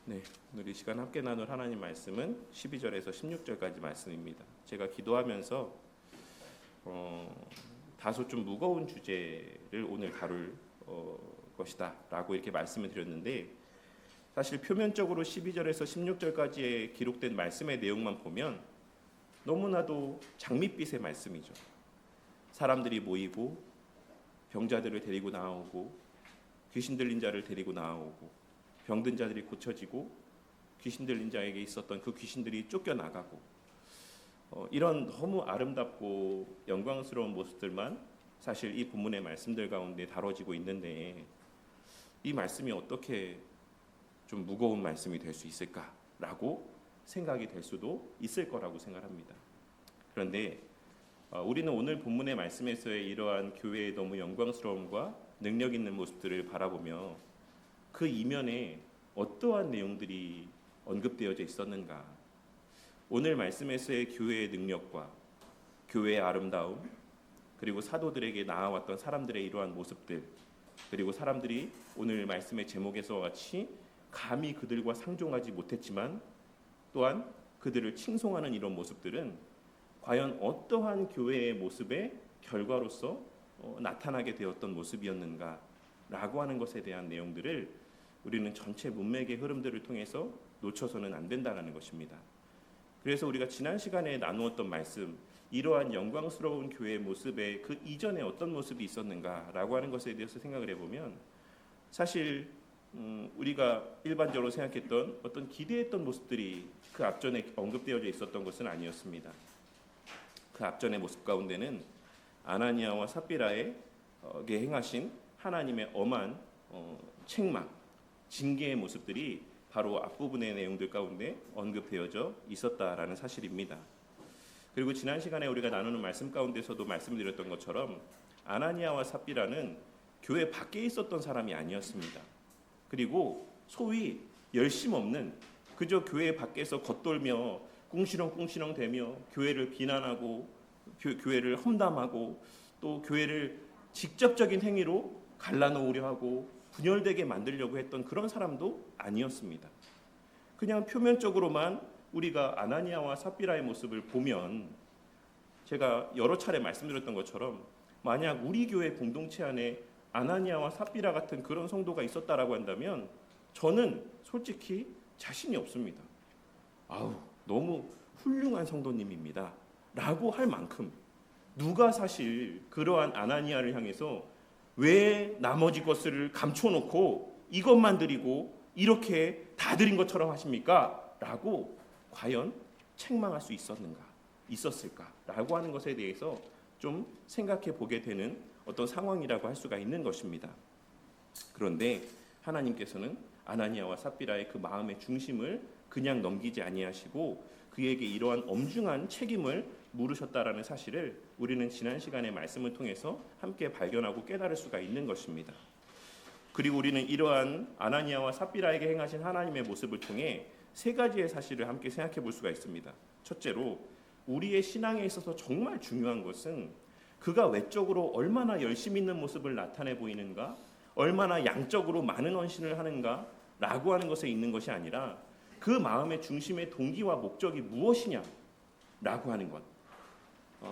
네, 오늘 이 시간 함께 나눌 하나님 말씀은 12절에서 16절까지 말씀입니다. 제가 기도하면서 다소 좀 무거운 주제를 오늘 다룰 것이다 라고 이렇게 말씀을 드렸는데, 사실 표면적으로 12절에서 16절까지의 기록된 말씀의 내용만 보면 너무나도 장밋빛의 말씀이죠. 사람들이 모이고 병자들을 데리고 나오고 귀신 들린 자를 데리고 나오고 병든 자들이 고쳐지고 귀신 들린 자에게 있었던 그 귀신들이 쫓겨나가고, 이런 너무 아름답고 영광스러운 모습들만 사실 이 본문의 말씀들 가운데 다뤄지고 있는데, 이 말씀이 어떻게 좀 무거운 말씀이 될 수 있을까라고 생각이 될 수도 있을 거라고 생각합니다. 그런데 우리는 오늘 본문의 말씀에서의 이러한 교회의 너무 영광스러움과 능력 있는 모습들을 바라보며 그 이면에 어떠한 내용들이 언급되어져 있었는가, 오늘 말씀에서의 교회의 능력과 교회의 아름다움, 그리고 사도들에게 나아왔던 사람들의 이러한 모습들, 그리고 사람들이 오늘 말씀의 제목에서와 같이 감히 그들과 상종하지 못했지만 또한 그들을 칭송하는 이런 모습들은 과연 어떠한 교회의 모습의 결과로서 나타나게 되었던 모습이었는가 라고 하는 것에 대한 내용들을 우리는 전체 문맥의 흐름들을 통해서 놓쳐서는 안 된다는 것입니다. 그래서 우리가 지난 시간에 나누었던 말씀, 이러한 영광스러운 교회의 모습에 그 이전에 어떤 모습이 있었는가라고 하는 것에 대해서 생각을 해보면, 사실 우리가 일반적으로 생각했던 어떤 기대했던 모습들이 그 앞전에 언급되어져 있었던 것은 아니었습니다. 그 앞전의 모습 가운데는 아나니아와 삽비라에게 행하신 하나님의 엄한 책망, 징계의 모습들이 바로 앞부분의 내용들 가운데 언급되어져 있었다라는 사실입니다. 그리고 지난 시간에 우리가 나누는 말씀 가운데서도 말씀드렸던 것처럼 아나니아와 삽비라는 교회 밖에 있었던 사람이 아니었습니다. 그리고 소위 열심 없는, 그저 교회 밖에서 겉돌며 꿍시렁꿍시렁 대며 교회를 비난하고 교회를 험담하고 또 교회를 직접적인 행위로 갈라놓으려 하고 분열되게 만들려고 했던 그런 사람도 아니었습니다. 그냥 표면적으로만 우리가 아나니아와 삽비라의 모습을 보면, 제가 여러 차례 말씀드렸던 것처럼 만약 우리 교회 공동체 안에 아나니아와 삽비라 같은 그런 성도가 있었다라고 한다면 저는 솔직히 자신이 없습니다. 너무 훌륭한 성도님입니다 라고 할 만큼 누가 사실 그러한 아나니아를 향해서 왜 나머지 것을 감춰놓고 이것만 드리고 이렇게 다 드린 것처럼 하십니까? 라고 과연 책망할 수 있었을까? 라고 하는 것에 대해서 좀 생각해 보게 되는 어떤 상황이라고 할 수가 있는 것입니다. 그런데 하나님께서는 아나니아와 삽비라의 그 마음의 중심을 그냥 넘기지 아니하시고 그에게 이러한 엄중한 책임을 물으셨다라는 사실을 우리는 지난 시간의 말씀을 통해서 함께 발견하고 깨달을 수가 있는 것입니다. 그리고 우리는 이러한 아나니아와 삽비라에게 행하신 하나님의 모습을 통해 세 가지의 사실을 함께 생각해 볼 수가 있습니다. 첫째로, 우리의 신앙에 있어서 정말 중요한 것은 그가 외적으로 얼마나 열심 있는 모습을 나타내 보이는가, 얼마나 양적으로 많은 헌신을 하는가 라고 하는 것에 있는 것이 아니라 그 마음의 중심의 동기와 목적이 무엇이냐 라고 하는 것.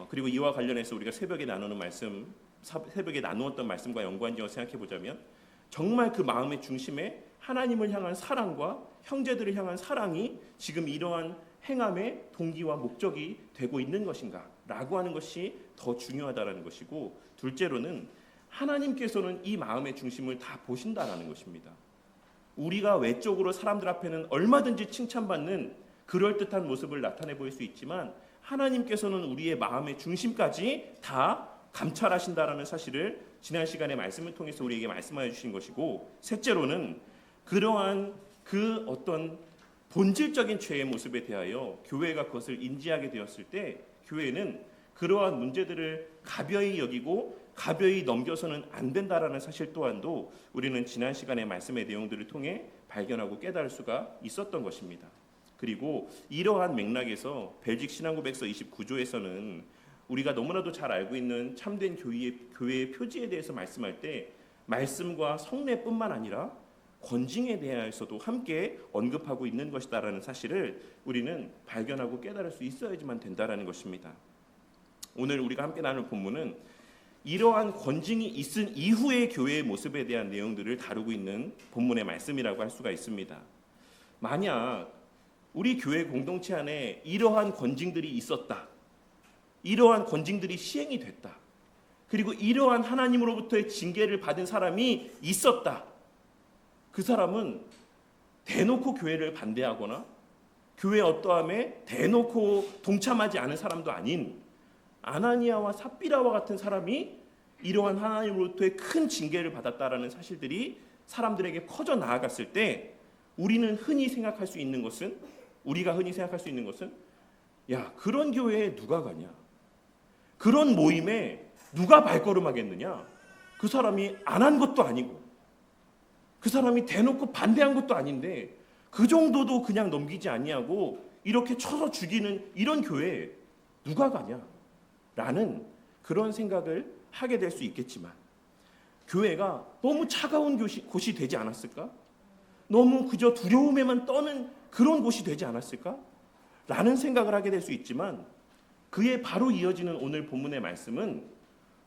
그리고 이와 관련해서 우리가 새벽에 나누었던 말씀과 연관지어 생각해 보자면, 정말 그 마음의 중심에 하나님을 향한 사랑과 형제들을 향한 사랑이 지금 이러한 행함의 동기와 목적이 되고 있는 것인가 라고 하는 것이 더 중요하다는 것이고, 둘째로는 하나님께서는 이 마음의 중심을 다 보신다라는 것입니다. 우리가 외적으로 사람들 앞에는 얼마든지 칭찬받는 그럴듯한 모습을 나타내 보일 수 있지만 하나님께서는 우리의 마음의 중심까지 다 감찰하신다라는 사실을 지난 시간의 말씀을 통해서 우리에게 말씀하여 주신 것이고, 셋째로는 그러한 그 어떤 본질적인 죄의 모습에 대하여 교회가 그것을 인지하게 되었을 때 교회는 그러한 문제들을 가벼이 여기고 가벼이 넘겨서는 안 된다라는 사실 또한도 우리는 지난 시간의 말씀의 내용들을 통해 발견하고 깨달을 수가 있었던 것입니다. 그리고 이러한 맥락에서 벨직 신앙고백서 29조에서는 우리가 너무나도 잘 알고 있는 참된 교회의 표지에 대해서 말씀할 때 말씀과 성례뿐만 아니라 권징에 대해서도 함께 언급하고 있는 것이다라는 사실을 우리는 발견하고 깨달을 수 있어야지만 된다라는 것입니다. 오늘 우리가 함께 나눌 본문은 이러한 권징이 있은 이후의 교회의 모습에 대한 내용들을 다루고 있는 본문의 말씀이라고 할 수가 있습니다. 만약 우리 교회 공동체 안에 이러한 권징들이 있었다, 이러한 권징들이 시행이 됐다, 그리고 이러한 하나님으로부터의 징계를 받은 사람이 있었다, 그 사람은 대놓고 교회를 반대하거나 교회 어떠함에 대놓고 동참하지 않은 사람도 아닌 아나니아와 삽비라와 같은 사람이 이러한 하나님으로부터의 큰 징계를 받았다라는 사실들이 사람들에게 퍼져 나아갔을 때 우리가 흔히 생각할 수 있는 것은 야, 그런 교회에 누가 가냐? 그런 모임에 누가 발걸음하겠느냐? 그 사람이 안 한 것도 아니고 그 사람이 대놓고 반대한 것도 아닌데 그 정도도 그냥 넘기지 아니하고 이렇게 쳐서 죽이는 이런 교회에 누가 가냐? 라는 그런 생각을 하게 될 수 있겠지만 교회가 너무 차가운 곳이 되지 않았을까? 너무 그저 두려움에만 떠는 그런 곳이 되지 않았을까? 라는 생각을 하게 될 수 있지만 그에 바로 이어지는 오늘 본문의 말씀은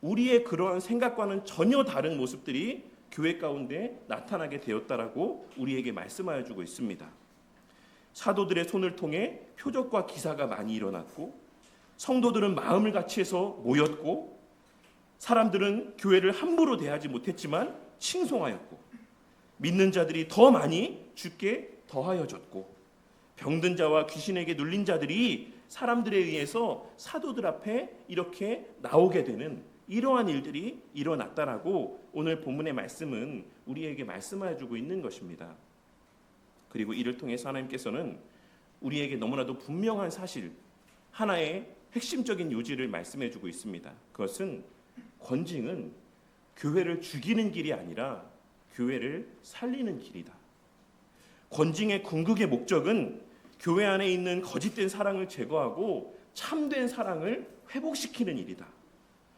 우리의 그러한 생각과는 전혀 다른 모습들이 교회 가운데 나타나게 되었다라고 우리에게 말씀하여 주고 있습니다. 사도들의 손을 통해 표적과 기사가 많이 일어났고 성도들은 마음을 같이해서 모였고 사람들은 교회를 함부로 대하지 못했지만 칭송하였고 믿는 자들이 더 많이 주께 더하여졌고 병든 자와 귀신에게 눌린 자들이 사람들에 의해서 사도들 앞에 이렇게 나오게 되는 이러한 일들이 일어났다라고 오늘 본문의 말씀은 우리에게 말씀하여 주고 있는 것입니다. 그리고 이를 통해서 하나님께서는 우리에게 너무나도 분명한 사실 하나의 핵심적인 요지를 말씀해 주고 있습니다. 그것은 권징은 교회를 죽이는 길이 아니라 교회를 살리는 길이다. 권징의 궁극의 목적은 교회 안에 있는 거짓된 사랑을 제거하고 참된 사랑을 회복시키는 일이다.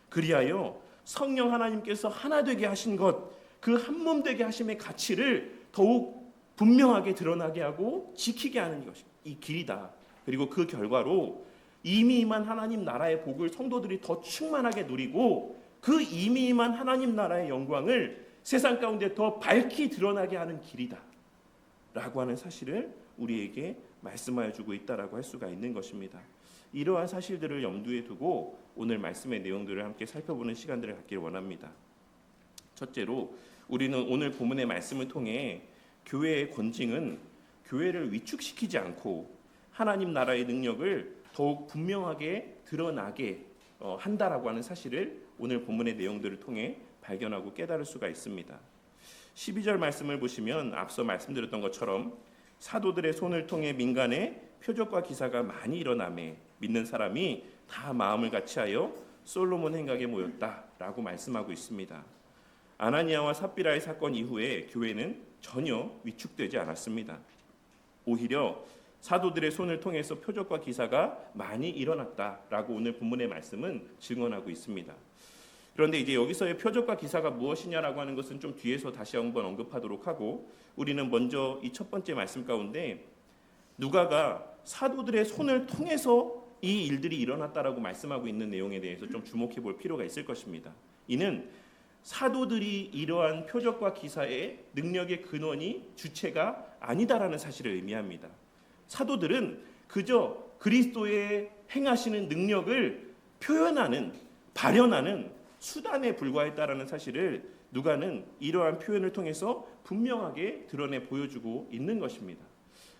그리하여 성령 하나님께서 하나 되게 하신 것, 그 한 몸 되게 하심의 가치를 더욱 분명하게 드러나게 하고 지키게 하는 것이 이 길이다. 그리고 그 결과로 이미 임한 하나님 나라의 복을 성도들이 더 충만하게 누리고 그 이미 임한 하나님 나라의 영광을 세상 가운데 더 밝히 드러나게 하는 길이다 라고 하는 사실을 우리에게 말씀하여 주고 있다라고 할 수가 있는 것입니다. 이러한 사실들을 염두에 두고 오늘 말씀의 내용들을 함께 살펴보는 시간들을 갖기를 원합니다. 첫째로 우리는 오늘 본문의 말씀을 통해 교회의 권징은 교회를 위축시키지 않고 하나님 나라의 능력을 더욱 분명하게 드러나게 한다라고 하는 사실을 오늘 본문의 내용들을 통해 발견하고 깨달을 수가 있습니다. 12절 말씀을 보시면 앞서 말씀드렸던 것처럼 사도들의 손을 통해 민간에 표적과 기사가 많이 일어나매 믿는 사람이 다 마음을 같이하여 솔로몬 행각에 모였다라고 말씀하고 있습니다. 아나니아와 삽비라의 사건 이후에 교회는 전혀 위축되지 않았습니다. 오히려 사도들의 손을 통해서 표적과 기사가 많이 일어났다라고 오늘 본문의 말씀은 증언하고 있습니다. 그런데 이제 여기서의 표적과 기사가 무엇이냐라고 하는 것은 좀 뒤에서 다시 한번 언급하도록 하고 우리는 먼저 이 첫 번째 말씀 가운데 누가가 사도들의 손을 통해서 이 일들이 일어났다라고 말씀하고 있는 내용에 대해서 좀 주목해 볼 필요가 있을 것입니다. 이는 사도들이 이러한 표적과 기사의 능력의 근원이 주체가 아니다라는 사실을 의미합니다. 사도들은 그저 그리스도의 행하시는 능력을 표현하는, 발현하는 수단에 불과했다라는 사실을 누가는 이러한 표현을 통해서 분명하게 드러내 보여주고 있는 것입니다.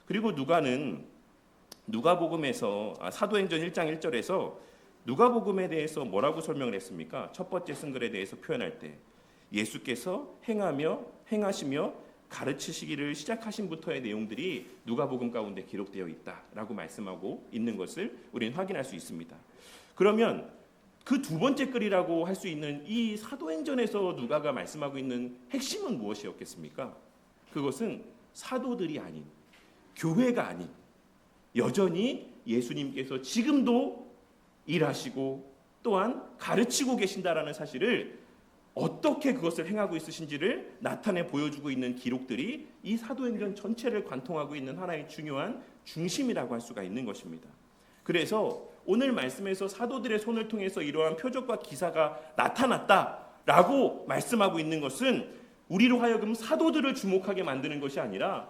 그리고 누가는 누가복음에서 사도행전 1장 1절에서 누가복음에 대해서 뭐라고 설명을 했습니까? 첫 번째 승글에 대해서 표현할 때 예수께서 행하시며 가르치시기를 시작하신부터의 내용들이 누가복음 가운데 기록되어 있다라고 말씀하고 있는 것을 우리는 확인할 수 있습니다. 그러면 그 두 번째 글이라고 할 수 있는 이 사도행전에서 누가가 말씀하고 있는 핵심은 무엇이었겠습니까? 그것은 사도들이 아닌, 교회가 아닌, 여전히 예수님께서 지금도 일하시고 또한 가르치고 계신다라는 사실을 어떻게 그것을 행하고 있으신지를 나타내 보여주고 있는 기록들이 이 사도행전 전체를 관통하고 있는 하나의 중요한 중심이라고 할 수가 있는 것입니다. 그래서 오늘 말씀에서 사도들의 손을 통해서 이러한 표적과 기사가 나타났다라고 말씀하고 있는 것은 우리로 하여금 사도들을 주목하게 만드는 것이 아니라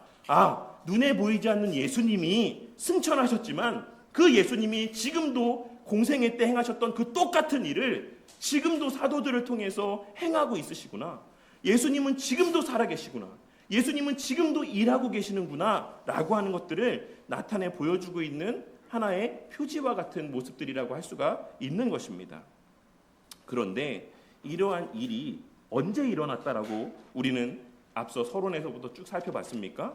눈에 보이지 않는 예수님이 승천하셨지만 그 예수님이 지금도 공생애 때 행하셨던 그 똑같은 일을 지금도 사도들을 통해서 행하고 있으시구나. 예수님은 지금도 살아계시구나. 예수님은 지금도 일하고 계시는구나 라고 하는 것들을 나타내 보여주고 있는 하나의 표지와 같은 모습들이라고 할 수가 있는 것입니다. 그런데 이러한 일이 언제 일어났다라고 우리는 앞서 서론에서부터 쭉 살펴봤습니까?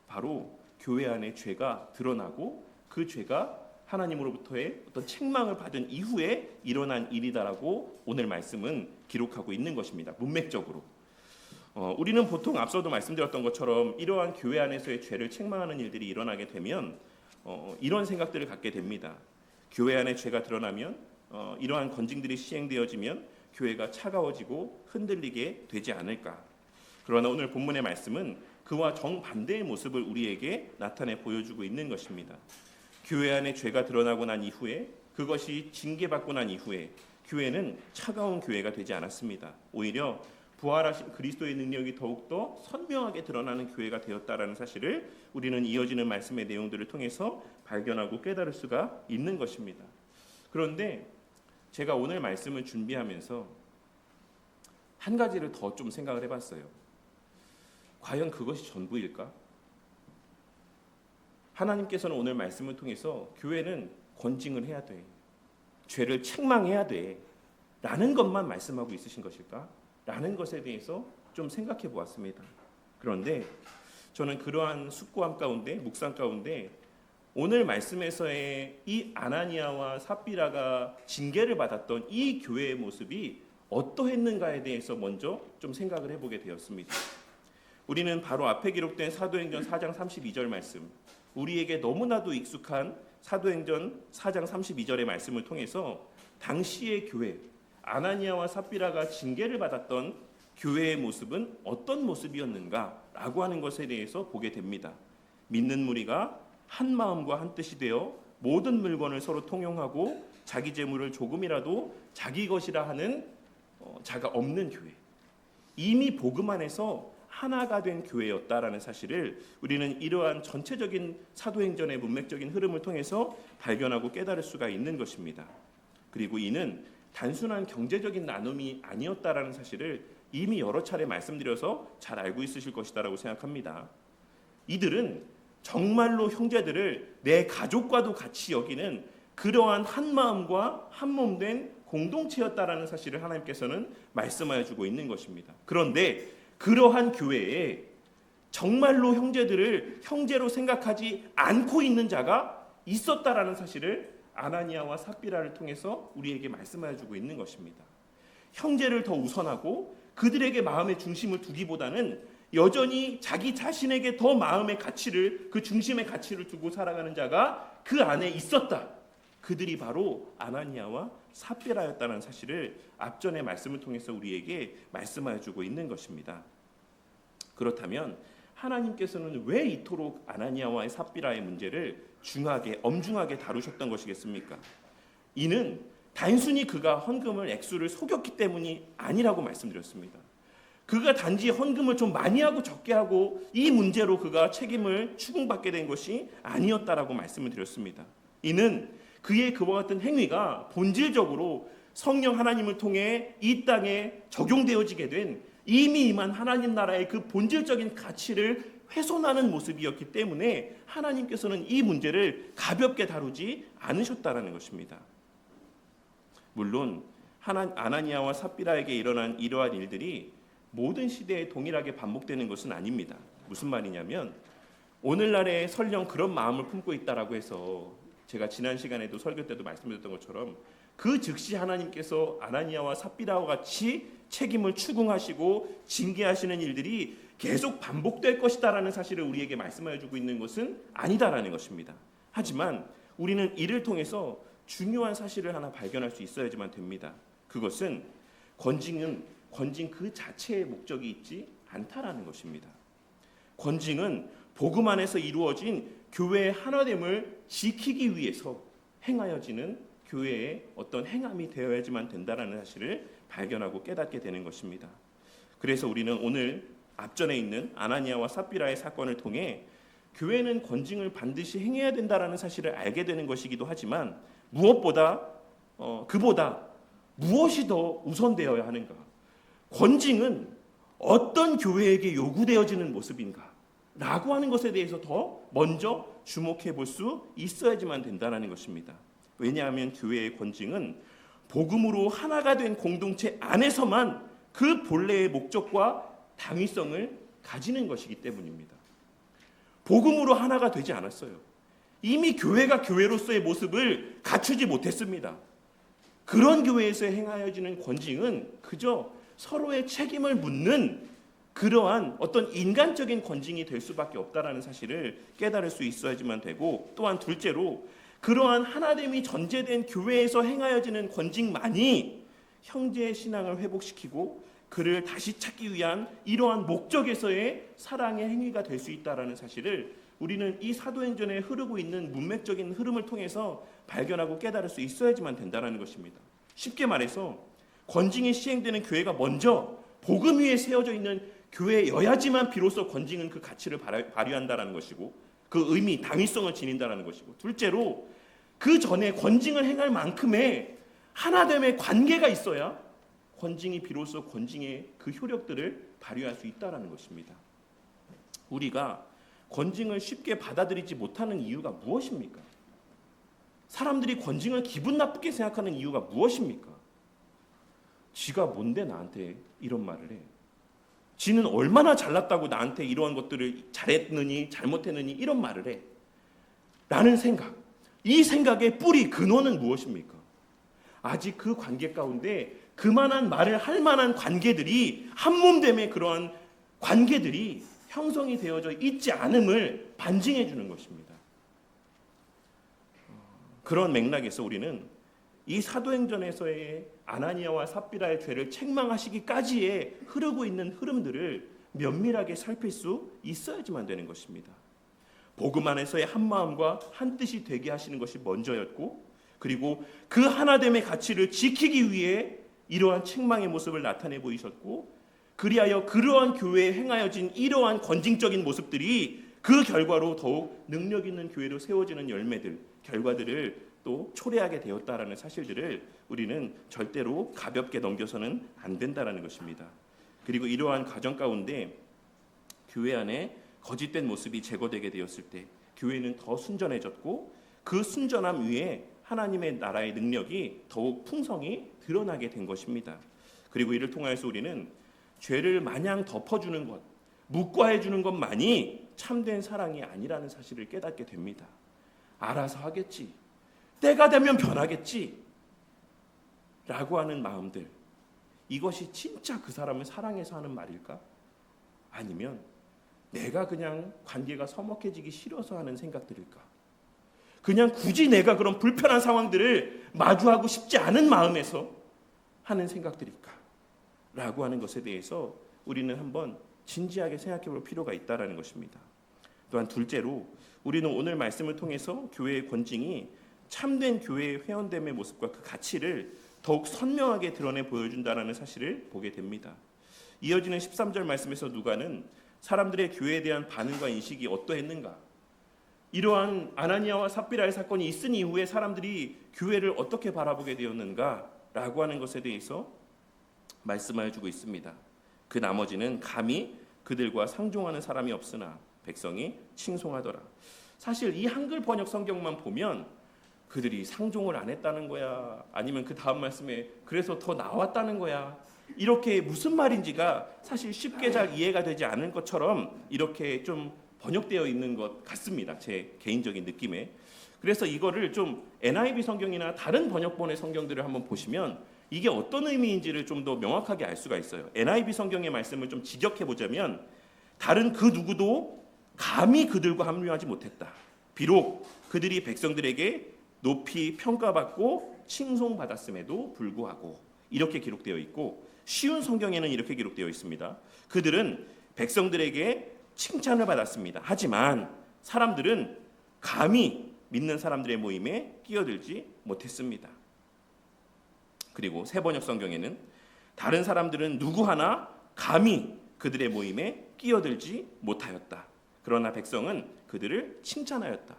바로 교회 안에 죄가 드러나고 그 죄가 하나님으로부터의 어떤 책망을 받은 이후에 일어난 일이다라고 오늘 말씀은 기록하고 있는 것입니다. 문맥적으로. 우리는 보통 앞서도 말씀드렸던 것처럼 이러한 교회 안에서의 죄를 책망하는 일들이 일어나게 되면 이런 생각들을 갖게 됩니다. 교회 안에 죄가 드러나면 이러한 건징들이 시행되어지면 교회가 차가워지고 흔들리게 되지 않을까. 그러나 오늘 본문의 말씀은 그와 정반대의 모습을 우리에게 나타내 보여주고 있는 것입니다. 교회 안에 죄가 드러나고 난 이후에 그것이 징계받고 난 이후에 교회는 차가운 교회가 되지 않았습니다. 오히려 부활하신 그리스도의 능력이 더욱더 선명하게 드러나는 교회가 되었다라는 사실을 우리는 이어지는 말씀의 내용들을 통해서 발견하고 깨달을 수가 있는 것입니다. 그런데 제가 오늘 말씀을 준비하면서 한 가지를 더 좀 생각을 해봤어요. 과연 그것이 전부일까? 하나님께서는 오늘 말씀을 통해서 교회는 권징을 해야 돼, 죄를 책망해야 돼 라는 것만 말씀하고 있으신 것일까? 라는 것에 대해서 좀 생각해 보았습니다. 그런데 저는 그러한 숙고함 가운데, 묵상 가운데 오늘 말씀에서의 이 아나니아와 삽비라가 징계를 받았던 이 교회의 모습이 어떠했는가에 대해서 먼저 좀 생각을 해보게 되었습니다. 우리는 바로 앞에 기록된 사도행전 4장 32절 말씀, 우리에게 너무나도 익숙한 사도행전 4장 32절의 말씀을 통해서 당시의 교회, 아나니아와 삽비라가 징계를 받았던 교회의 모습은 어떤 모습이었는가라고 하는 것에 대해서 보게 됩니다. 믿는 무리가 한 마음과 한 뜻이 되어 모든 물건을 서로 통용하고 자기 재물을 조금이라도 자기 것이라 하는 자가 없는 교회, 이미 복음 안에서 하나가 된 교회였다라는 사실을 우리는 이러한 전체적인 사도행전의 문맥적인 흐름을 통해서 발견하고 깨달을 수가 있는 것입니다. 그리고 이는 단순한 경제적인 나눔이 아니었다라는 사실을 이미 여러 차례 말씀드려서 잘 알고 있으실 것이다라고 생각합니다. 이들은 정말로 형제들을 내 가족과도 같이 여기는 그러한 한 마음과 한 몸 된 공동체였다라는 사실을 하나님께서는 말씀하여 주고 있는 것입니다. 그런데 그러한 교회에 정말로 형제들을 형제로 생각하지 않고 있는 자가 있었다라는 사실을 아나니아와 삽비라를 통해서 우리에게 말씀하여 주고 있는 것입니다. 형제를 더 우선하고 그들에게 마음의 중심을 두기보다는 여전히 자기 자신에게 더 마음의 가치를, 그 중심의 가치를 두고 살아가는 자가 그 안에 있었다. 그들이 바로 아나니아와 삽비라였다는 사실을 앞전의 말씀을 통해서 우리에게 말씀하여 주고 있는 것입니다. 그렇다면 하나님께서는 왜 이토록 아나니아와 삽비라의 문제를 엄중하게 다루셨던 것이겠습니까? 이는 단순히 그가 헌금을 액수를 속였기 때문이 아니라고 말씀드렸습니다. 그가 단지 헌금을 좀 많이 하고 적게 하고 이 문제로 그가 책임을 추궁받게 된 것이 아니었다라고 말씀을 드렸습니다. 이는 그의 그와 같은 행위가 본질적으로 성령 하나님을 통해 이 땅에 적용되어지게 된 이미 임한 하나님 나라의 그 본질적인 가치를 훼손하는 모습이었기 때문에 하나님께서는 이 문제를 가볍게 다루지 않으셨다라는 것입니다. 물론 아나니아와 삽비라에게 일어난 이러한 일들이 모든 시대에 동일하게 반복되는 것은 아닙니다. 무슨 말이냐면 오늘날에 설령 그런 마음을 품고 있다라고 해서 제가 지난 시간에도 설교 때도 말씀드렸던 것처럼 그 즉시 하나님께서 아나니아와 삽비라와 같이 책임을 추궁하시고 징계하시는 일들이 계속 반복될 것이다라는 사실을 우리에게 말씀하여 주고 있는 것은 아니다라는 것입니다. 하지만 우리는 이를 통해서 중요한 사실을 하나 발견할 수 있어야지만 됩니다. 그것은 권징은 권징 그 자체의 목적이 있지 않다라는 것입니다. 권징은 복음 안에서 이루어진 교회의 하나됨을 지키기 위해서 행하여지는 교회의 어떤 행함이 되어야지만 된다라는 사실을 발견하고 깨닫게 되는 것입니다. 그래서 우리는 오늘 앞전에 있는 아나니아와 삽비라의 사건을 통해 교회는 권징을 반드시 행해야 된다라는 사실을 알게 되는 것이기도 하지만 무엇보다 그보다 무엇이 더 우선되어야 하는가? 권징은 어떤 교회에게 요구되어지는 모습인가? 라고 하는 것에 대해서 더 먼저 주목해 볼 수 있어야지만 된다는 것입니다. 왜냐하면 교회의 권징은 복음으로 하나가 된 공동체 안에서만 그 본래의 목적과 당위성을 가지는 것이기 때문입니다. 복음으로 하나가 되지 않았어요. 이미 교회가 교회로서의 모습을 갖추지 못했습니다. 그런 교회에서 행하여지는 권징은 그저 서로의 책임을 묻는 그러한 어떤 인간적인 권징이 될 수밖에 없다라는 사실을 깨달을 수 있어야지만 되고, 또한 둘째로 그러한 하나됨이 전제된 교회에서 행하여지는 권징만이 형제의 신앙을 회복시키고 그를 다시 찾기 위한 이러한 목적에서의 사랑의 행위가 될 수 있다라는 사실을 우리는 이 사도행전에 흐르고 있는 문맥적인 흐름을 통해서 발견하고 깨달을 수 있어야지만 된다는 것입니다. 쉽게 말해서 권징이 시행되는 교회가 먼저 복음 위에 세워져 있는 교회여야지만 비로소 권징은 그 가치를 발휘한다는 것이고 그 의미, 당위성을 지닌다는 것이고, 둘째로 그 전에 권징을 행할 만큼의 하나됨의 관계가 있어야 권징이 비로소 권징의 그 효력들을 발휘할 수 있다는 것입니다. 우리가 권징을 쉽게 받아들이지 못하는 이유가 무엇입니까? 사람들이 권징을 기분 나쁘게 생각하는 이유가 무엇입니까? 지가 뭔데 나한테 이런 말을 해? 지는 얼마나 잘났다고 나한테 이러한 것들을 잘했느니 잘못했느니 이런 말을 해? 라는 생각, 이 생각의 뿌리 근원은 무엇입니까? 아직 그 관계 가운데 그만한 말을 할 만한 관계들이 한몸됨의 그러한 관계들이 형성이 되어져 있지 않음을 반증해 주는 것입니다. 그런 맥락에서 우리는 이 사도행전에서의 아나니아와 삽비라의 죄를 책망하시기까지의 흐르고 있는 흐름들을 면밀하게 살필 수 있어야지만 되는 것입니다. 복음 안에서의 한 마음과 한 뜻이 되게 하시는 것이 먼저였고, 그리고 그 하나됨의 가치를 지키기 위해 이러한 책망의 모습을 나타내 보이셨고, 그리하여 그러한 교회에 행하여진 이러한 권징적인 모습들이 그 결과로 더욱 능력 있는 교회로 세워지는 열매들, 결과들을 또 초래하게 되었다라는 사실들을 우리는 절대로 가볍게 넘겨서는 안 된다라는 것입니다. 그리고 이러한 과정 가운데 교회 안에 거짓된 모습이 제거되게 되었을 때 교회는 더 순전해졌고, 그 순전함 위에 하나님의 나라의 능력이 더욱 풍성히 드러나게 된 것입니다. 그리고 이를 통하여서 우리는 죄를 마냥 덮어주는 것, 묵과해주는 것만이 참된 사랑이 아니라는 사실을 깨닫게 됩니다. 알아서 하겠지, 때가 되면 변하겠지 라고 하는 마음들, 이것이 진짜 그 사람을 사랑해서 하는 말일까? 아니면 내가 그냥 관계가 서먹해지기 싫어서 하는 생각들일까? 그냥 굳이 내가 그런 불편한 상황들을 마주하고 싶지 않은 마음에서 하는 생각들일까? 라고 하는 것에 대해서 우리는 한번 진지하게 생각해 볼 필요가 있다는 것입니다. 또한 둘째로 우리는 오늘 말씀을 통해서 교회의 권징이 참된 교회의 회원됨의 모습과 그 가치를 더욱 선명하게 드러내 보여준다는 사실을 보게 됩니다. 이어지는 13절 말씀에서 누가는 사람들의 교회에 대한 반응과 인식이 어떠했는가, 이러한 아나니아와 삽비라의 사건이 있은 이후에 사람들이 교회를 어떻게 바라보게 되었는가라고 하는 것에 대해서 말씀하여 주고 있습니다. 그 나머지는 감히 그들과 상종하는 사람이 없으나 백성이 칭송하더라. 사실 이 한글 번역 성경만 보면 그들이 상종을 안 했다는 거야, 아니면 그 다음 말씀에 그래서 더 나왔다는 거야, 이렇게 무슨 말인지가 사실 쉽게 잘 이해가 되지 않을 것처럼 이렇게 좀 번역되어 있는 것 같습니다. 제 개인적인 느낌에. 그래서 이거를 좀 NIV 성경이나 다른 번역본의 성경들을 한번 보시면 이게 어떤 의미인지를 좀 더 명확하게 알 수가 있어요. NIV 성경의 말씀을 좀 직역해 보자면, 다른 그 누구도 감히 그들과 합류하지 못했다. 비록 그들이 백성들에게 높이 평가받고 칭송받았음에도 불구하고, 이렇게 기록되어 있고, 쉬운 성경에는 이렇게 기록되어 있습니다. 그들은 백성들에게 칭찬을 받았습니다. 하지만 사람들은 감히 믿는 사람들의 모임에 끼어들지 못했습니다. 그리고 세번역 성경에는 다른 사람들은 누구 하나 감히 그들의 모임에 끼어들지 못하였다. 그러나 백성은 그들을 칭찬하였다.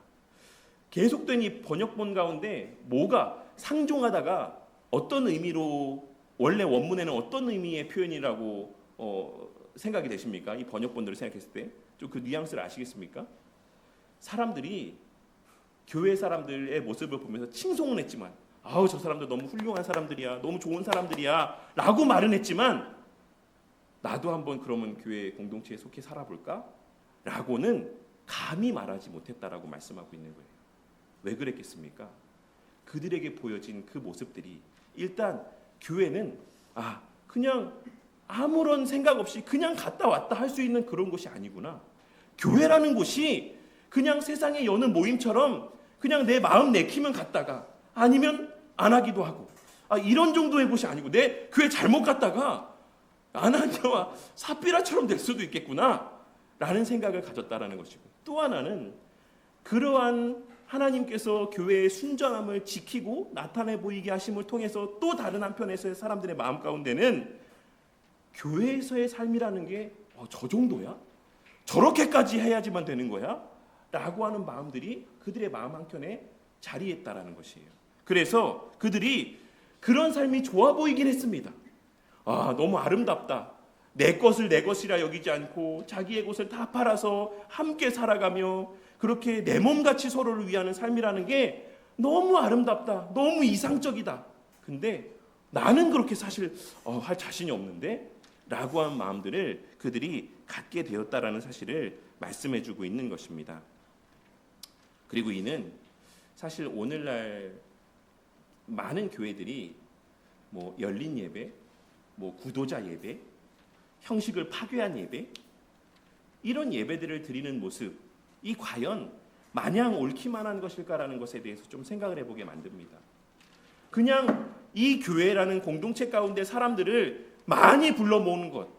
계속된 이 번역본 가운데 뭐가 상종하다가 어떤 의미로, 원래 원문에는 어떤 의미의 표현이라고 생각이 되십니까? 이 번역본들을 생각했을 때 좀 그 뉘앙스를 아시겠습니까? 사람들이 교회 사람들의 모습을 보면서 칭송은 했지만, 아우 저 사람들 너무 훌륭한 사람들이야, 너무 좋은 사람들이야 라고 말은 했지만, 나도 한번 그러면 교회 공동체에 속해 살아볼까? 라고는 감히 말하지 못했다라고 말씀하고 있는 거예요. 왜 그랬겠습니까? 그들에게 보여진 그 모습들이, 일단 교회는 그냥 아무런 생각 없이 그냥 갔다 왔다 할 수 있는 그런 곳이 아니구나. 교회라는 곳이 그냥 세상의 여느 모임처럼 그냥 내 마음 내키면 갔다가 아니면 안 하기도 하고, 이런 정도의 곳이 아니고, 내 교회 잘못 갔다가 아나니아와 삽비라처럼 될 수도 있겠구나 라는 생각을 가졌다라는 것이고, 또 하나는 그러한 하나님께서 교회의 순전함을 지키고 나타내 보이게 하심을 통해서 또 다른 한편에서의 사람들의 마음 가운데는 교회에서의 삶이라는 게 저 정도야? 저렇게까지 해야지만 되는 거야? 라고 하는 마음들이 그들의 마음 한켠에 자리했다라는 것이에요. 그래서 그들이 그런 삶이 좋아 보이긴 했습니다. 너무 아름답다. 내 것을 내 것이라 여기지 않고 자기의 것을 다 팔아서 함께 살아가며 그렇게 내 몸같이 서로를 위하는 삶이라는 게 너무 아름답다. 너무 이상적이다. 근데 나는 그렇게 사실 할 자신이 없는데? 라고 한 마음들을 그들이 갖게 되었다라는 사실을 말씀해주고 있는 것입니다. 그리고 이는 사실 오늘날 많은 교회들이 열린 예배, 구도자 예배, 형식을 파괴한 예배, 이런 예배들을 드리는 모습, 이 과연 마냥 옳기만 한 것일까라는 것에 대해서 좀 생각을 해보게 만듭니다. 그냥 이 교회라는 공동체 가운데 사람들을 많이 불러 모으는 것,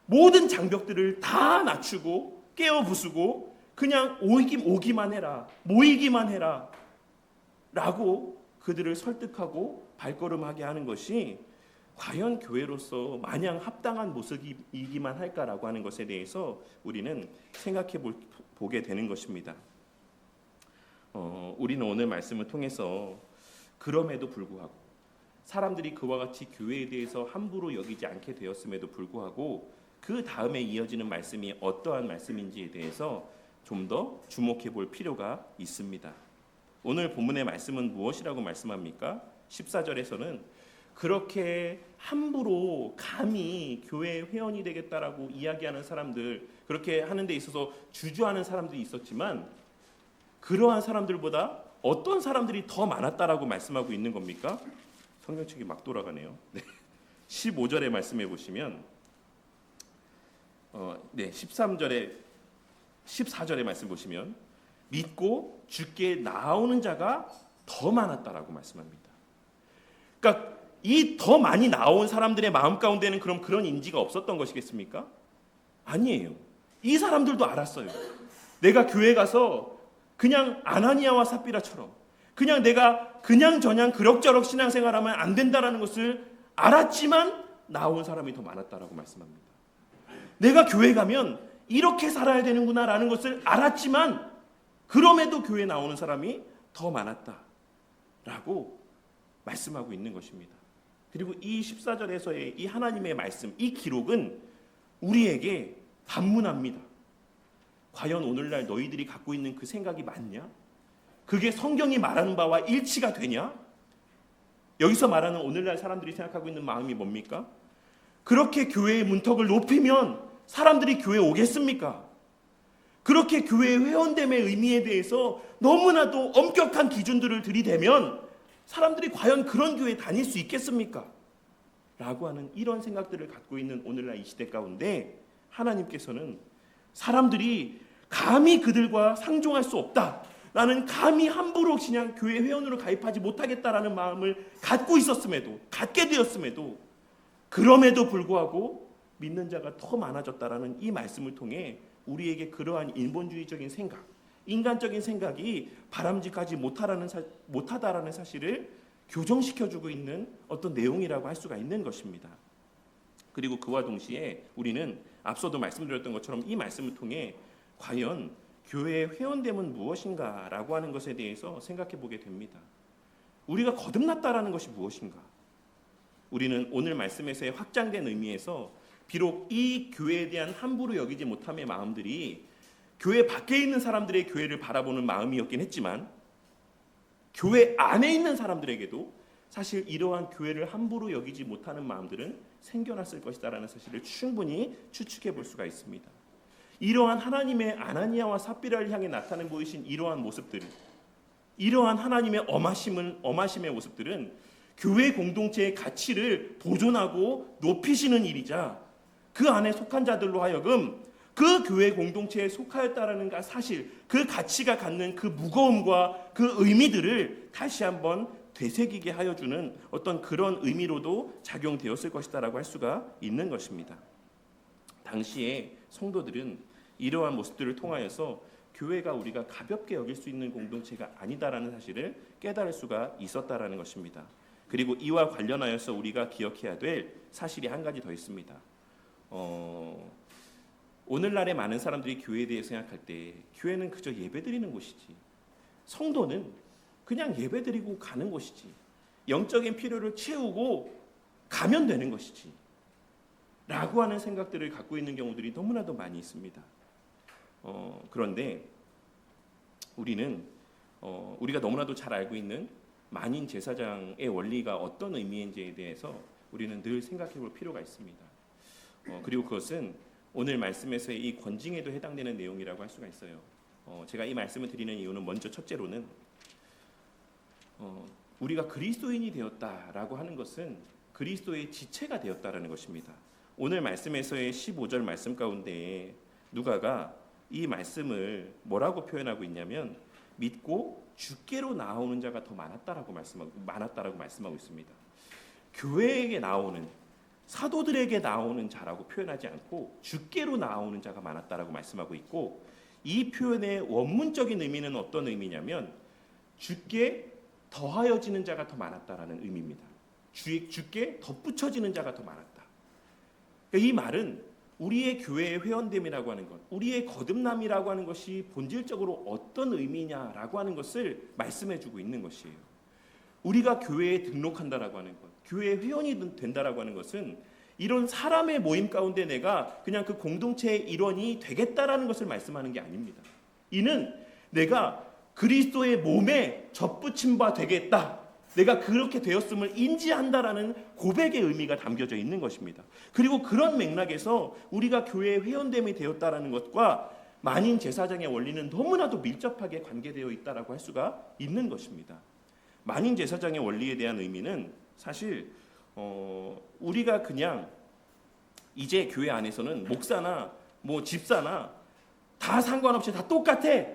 모든 장벽들을 다 낮추고 깨어 부수고 그냥 오기만 해라, 모이기만 해라 라고 그들을 설득하고 발걸음하게 하는 것이 과연 교회로서 마냥 합당한 모습이기만 할까라고 하는 것에 대해서 우리는 생각해 보게 되는 것입니다. 우리는 오늘 말씀을 통해서 그럼에도 불구하고 사람들이 그와 같이 교회에 대해서 함부로 여기지 않게 되었음에도 불구하고 그 다음에 이어지는 말씀이 어떠한 말씀인지에 대해서 좀 더 주목해 볼 필요가 있습니다. 오늘 본문의 말씀은 무엇이라고 말씀합니까? 14절에서는 그렇게 함부로 감히 교회 회원이 되겠다라고 이야기하는 사람들, 그렇게 하는 데 있어서 주저하는 사람들이 있었지만 그러한 사람들보다 어떤 사람들이 더 많았다라고 말씀하고 있는 겁니까? 성경책이 막 돌아가네요. 15절에 말씀해 보시면 14절에 말씀 보시면 믿고 주께 나오는 자가 더 많았다라고 말씀합니다. 그러니까 이 더 많이 나온 사람들의 마음 가운데는 그럼 그런 인지가 없었던 것이겠습니까? 아니에요. 이 사람들도 알았어요. 내가 교회 가서 그냥 아나니아와 삽비라처럼 그냥 내가 그냥저냥 그럭저럭 신앙생활하면 안 된다라는 것을 알았지만 나온 사람이 더 많았다라고 말씀합니다. 내가 교회 가면 이렇게 살아야 되는구나라는 것을 알았지만 그럼에도 교회 나오는 사람이 더 많았다라고 말씀하고 있는 것입니다. 그리고 이 14절에서의 이 하나님의 말씀, 이 기록은 우리에게 반문합니다. 과연 오늘날 너희들이 갖고 있는 그 생각이 맞냐? 그게 성경이 말하는 바와 일치가 되냐? 여기서 말하는 오늘날 사람들이 생각하고 있는 마음이 뭡니까? 그렇게 교회의 문턱을 높이면 사람들이 교회에 오겠습니까? 그렇게 교회의 회원됨의 의미에 대해서 너무나도 엄격한 기준들을 들이대면 사람들이 과연 그런 교회에 다닐 수 있겠습니까? 라고 하는 이런 생각들을 갖고 있는 오늘날 이 시대 가운데 하나님께서는 사람들이 감히 그들과 상종할 수 없다, 나는 감히 함부로 그냥 교회 회원으로 가입하지 못하겠다라는 마음을 갖고 있었음에도, 갖게 되었음에도 그럼에도 불구하고 믿는 자가 더 많아졌다라는 이 말씀을 통해 우리에게 그러한 인본주의적인 생각, 인간적인 생각이 바람직하지 못하다라는 사실을 교정시켜주고 있는 어떤 내용이라고 할 수가 있는 것입니다. 그리고 그와 동시에 우리는 앞서도 말씀드렸던 것처럼 이 말씀을 통해 과연 교회의 회원됨은 무엇인가라고 하는 것에 대해서 생각해 보게 됩니다. 우리가 거듭났다라는 것이 무엇인가? 우리는 오늘 말씀에서의 확장된 의미에서 비록 이 교회에 대한 함부로 여기지 못함의 마음들이 교회 밖에 있는 사람들의 교회를 바라보는 마음이었긴 했지만 교회 안에 있는 사람들에게도 사실 이러한 교회를 함부로 여기지 못하는 마음들은 생겨났을 것이다라는 사실을 충분히 추측해 볼 수가 있습니다. 이러한 하나님의 아나니아와 삽비라를 향해 나타내 보이신 이러한 모습들, 이러한 하나님의 엄하심의 모습들은 교회 공동체의 가치를 보존하고 높이시는 일이자 그 안에 속한 자들로 하여금 그 교회 공동체에 속하였다라는 사실, 그 가치가 갖는 그 무거움과 그 의미들을 다시 한번 되새기게 하여주는 어떤 그런 의미로도 작용되었을 것이다라고 할 수가 있는 것입니다. 당시에 성도들은 이러한 모습들을 통하여서 교회가 우리가 가볍게 여길 수 있는 공동체가 아니다라는 사실을 깨달을 수가 있었다라는 것입니다. 그리고 이와 관련하여서 우리가 기억해야 될 사실이 한 가지 더 있습니다. 오늘날의 많은 사람들이 교회에 대해 생각할 때 교회는 그저 예배드리는 곳이지, 성도는 그냥 예배드리고 가는 곳이지, 영적인 필요를 채우고 가면 되는 것이지 라고 하는 생각들을 갖고 있는 경우들이 너무나도 많이 있습니다. 그런데 우리는 우리가 너무나도 잘 알고 있는 만인 제사장의 원리가 어떤 의미인지에 대해서 우리는 늘 생각해 볼 필요가 있습니다. 그리고 그것은 오늘 말씀에서의 이 권징에도 해당되는 내용이라고 할 수가 있어요. 제가 이 말씀을 드리는 이유는 먼저 첫째로는 우리가 그리스도인이 되었다라고 하는 것은 그리스도의 지체가 되었다라는 것입니다. 오늘 말씀에서의 15절 말씀 가운데 누가가 이 말씀을 뭐라고 표현하고 있냐면 믿고 주께로 나오는 자가 더 많았다라고 말씀하고 있습니다. 교회에게 나오는, 사도들에게 나오는 자라고 표현하지 않고 주께로 나오는 자가 많았다라고 말씀하고 있고, 이 표현의 원문적인 의미는 어떤 의미냐면 주께 더하여지는 자가 더 많았다라는 의미입니다. 주께 덧붙여지는 자가 더 많았다. 그러니까 이 말은 우리의 교회의 회원됨이라고 하는 것, 우리의 거듭남이라고 하는 것이 본질적으로 어떤 의미냐라고 하는 것을 말씀해주고 있는 것이에요. 우리가 교회에 등록한다라고 하는 것, 교회의 회원이 된다라고 하는 것은 이런 사람의 모임 가운데 내가 그냥 그 공동체의 일원이 되겠다라는 것을 말씀하는 게 아닙니다. 이는 내가 그리스도의 몸에 접붙임 바 되겠다, 내가 그렇게 되었음을 인지한다라는 고백의 의미가 담겨져 있는 것입니다. 그리고 그런 맥락에서 우리가 교회의 회원됨이 되었다라는 것과 만인 제사장의 원리는 너무나도 밀접하게 관계되어 있다라고 할 수가 있는 것입니다. 만인 제사장의 원리에 대한 의미는 사실 우리가 그냥 이제 교회 안에서는 목사나 집사나 다 상관없이 다 똑같아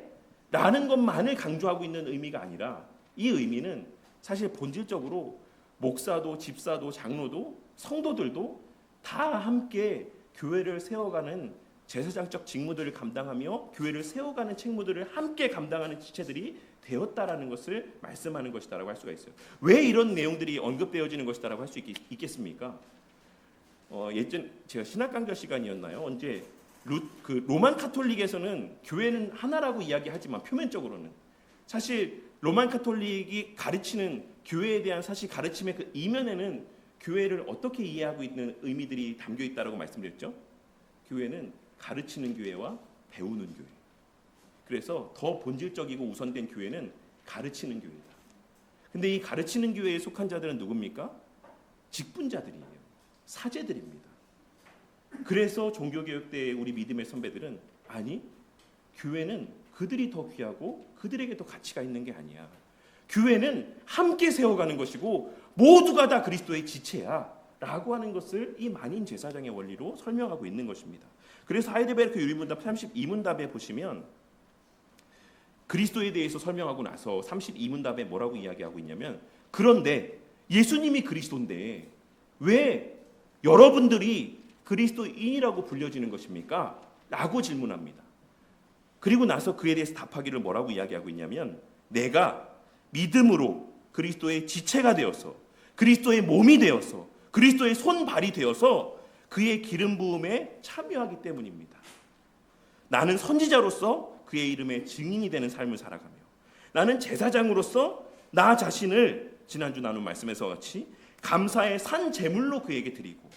라는 것만을 강조하고 있는 의미가 아니라, 이 의미는 사실 본질적으로 목사도 집사도 장로도 성도들도 다 함께 교회를 세워가는 제사장적 직무들을 감당하며 교회를 세워가는 책무들을 함께 감당하는 지체들이 되었다라는 것을 말씀하는 것이다라고 할 수가 있어요. 왜 이런 내용들이 언급되어지는 것이다라고 할 수 있겠습니까? 예전 제가 신학 강좌 시간이었나요? 언제 로만 카톨릭에서는 교회는 하나라고 이야기하지만 표면적으로는 사실 로만 카톨릭이 가르치는 교회에 대한 사실 가르침의 그 이면에는 교회를 어떻게 이해하고 있는 의미들이 담겨 있다라고 말씀드렸죠. 교회는 가르치는 교회와 배우는 교회. 그래서 더 본질적이고 우선된 교회는 가르치는 교회다. 근데 이 가르치는 교회에 속한 자들은 누굽니까? 직분자들이에요. 사제들입니다. 그래서 종교개혁 때 우리 믿음의 선배들은 아니, 교회는 그들이 더 귀하고 그들에게 더 가치가 있는 게 아니야. 교회는 함께 세워가는 것이고 모두가 다 그리스도의 지체야 라고 하는 것을 이 만인 제사장의 원리로 설명하고 있는 것입니다. 그래서 하이델베르크 유리문답 32문답에 보시면 그리스도에 대해서 설명하고 나서 32문답에 뭐라고 이야기하고 있냐면, 그런데 예수님이 그리스도인데 왜 여러분들이 그리스도인이라고 불려지는 것입니까? 라고 질문합니다. 그리고 나서 그에 대해서 답하기를 뭐라고 이야기하고 있냐면 내가 믿음으로 그리스도의 지체가 되어서 그리스도의 몸이 되어서 그리스도의 손발이 되어서 그의 기름 부음에 참여하기 때문입니다. 나는 선지자로서 그의 이름의 증인이 되는 삶을 살아가며 나는 제사장으로서 나 자신을 지난주 나눈 말씀에서 같이 감사의 산 제물로 그에게 드리고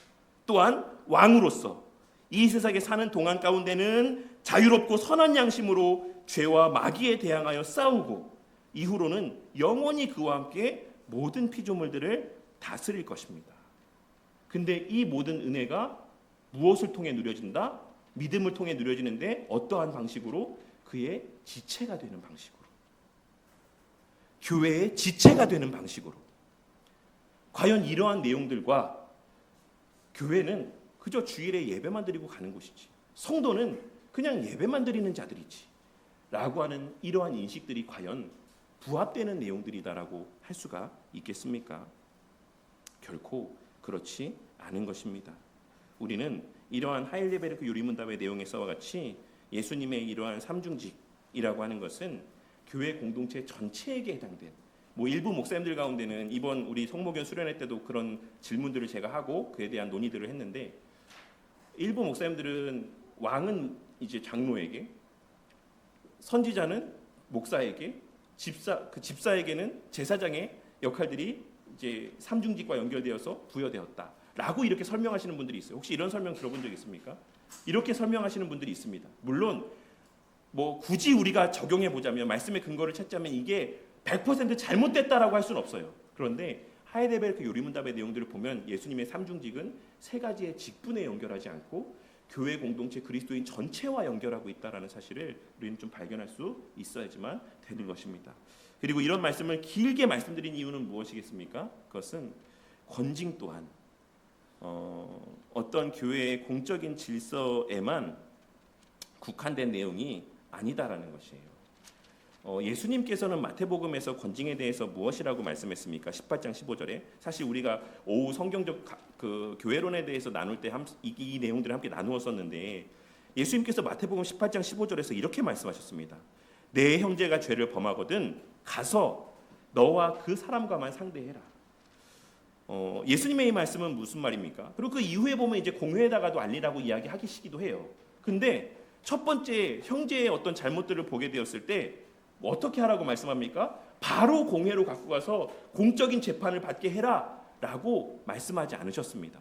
또한 왕으로서 이 세상에 사는 동안 가운데는 자유롭고 선한 양심으로 죄와 마귀에 대항하여 싸우고 이후로는 영원히 그와 함께 모든 피조물들을 다스릴 것입니다. 근데 이 모든 은혜가 무엇을 통해 누려진다? 믿음을 통해 누려지는데 어떠한 방식으로? 그의 지체가 되는 방식으로. 교회의 지체가 되는 방식으로. 과연 이러한 내용들과 교회는 그저 주일에 예배만 드리고 가는 곳이지, 성도는 그냥 예배만 드리는 자들이지 라고 하는 이러한 인식들이 과연 부합되는 내용들이다라고 할 수가 있겠습니까? 결코 그렇지 않은 것입니다. 우리는 이러한 하일리베르크 요리문답의 내용에서와 같이 예수님의 이러한 삼중직이라고 하는 것은 교회 공동체 전체에게 해당된, 일부 목사님들 가운데는 이번 우리 성모견 수련회 때도 그런 질문들을 제가 하고 그에 대한 논의들을 했는데, 일부 목사님들은 왕은 이제 장로에게, 선지자는 목사에게, 집사에게는 제사장의 역할들이 이제 삼중직과 연결되어서 부여되었다라고 이렇게 설명하시는 분들이 있어요. 혹시 이런 설명 들어본 적 있습니까? 이렇게 설명하시는 분들이 있습니다. 물론 굳이 우리가 적용해 보자면, 말씀의 근거를 찾자면 이게 100% 잘못됐다라고 할 수는 없어요. 그런데 하이데베르크 요리문답의 내용들을 보면 예수님의 삼중직은 세 가지의 직분에 연결하지 않고 교회 공동체 그리스도인 전체와 연결하고 있다라는 사실을 우리는 좀 발견할 수 있어야지만 되는 것입니다. 그리고 이런 말씀을 길게 말씀드린 이유는 무엇이겠습니까? 그것은 권징 또한 어떤 교회의 공적인 질서에만 국한된 내용이 아니다라는 것이에요. 예수님께서는 마태복음에서 권징에 대해서 무엇이라고 말씀했습니까? 18장 15절에 사실 우리가 오후 성경적 그 교회론에 대해서 나눌 때 이 내용들을 함께 나누었었는데, 예수님께서 마태복음 18장 15절에서 이렇게 말씀하셨습니다. 내 형제가 죄를 범하거든 가서 너와 그 사람과만 상대해라. 예수님의 이 말씀은 무슨 말입니까? 그리고 그 이후에 보면 이제 공회에다가도 알리라고 이야기하시기도 해요. 근데 첫 번째 형제의 어떤 잘못들을 보게 되었을 때 어떻게 하라고 말씀합니까? 바로 공회로 갖고 가서 공적인 재판을 받게 해라 라고 말씀하지 않으셨습니다.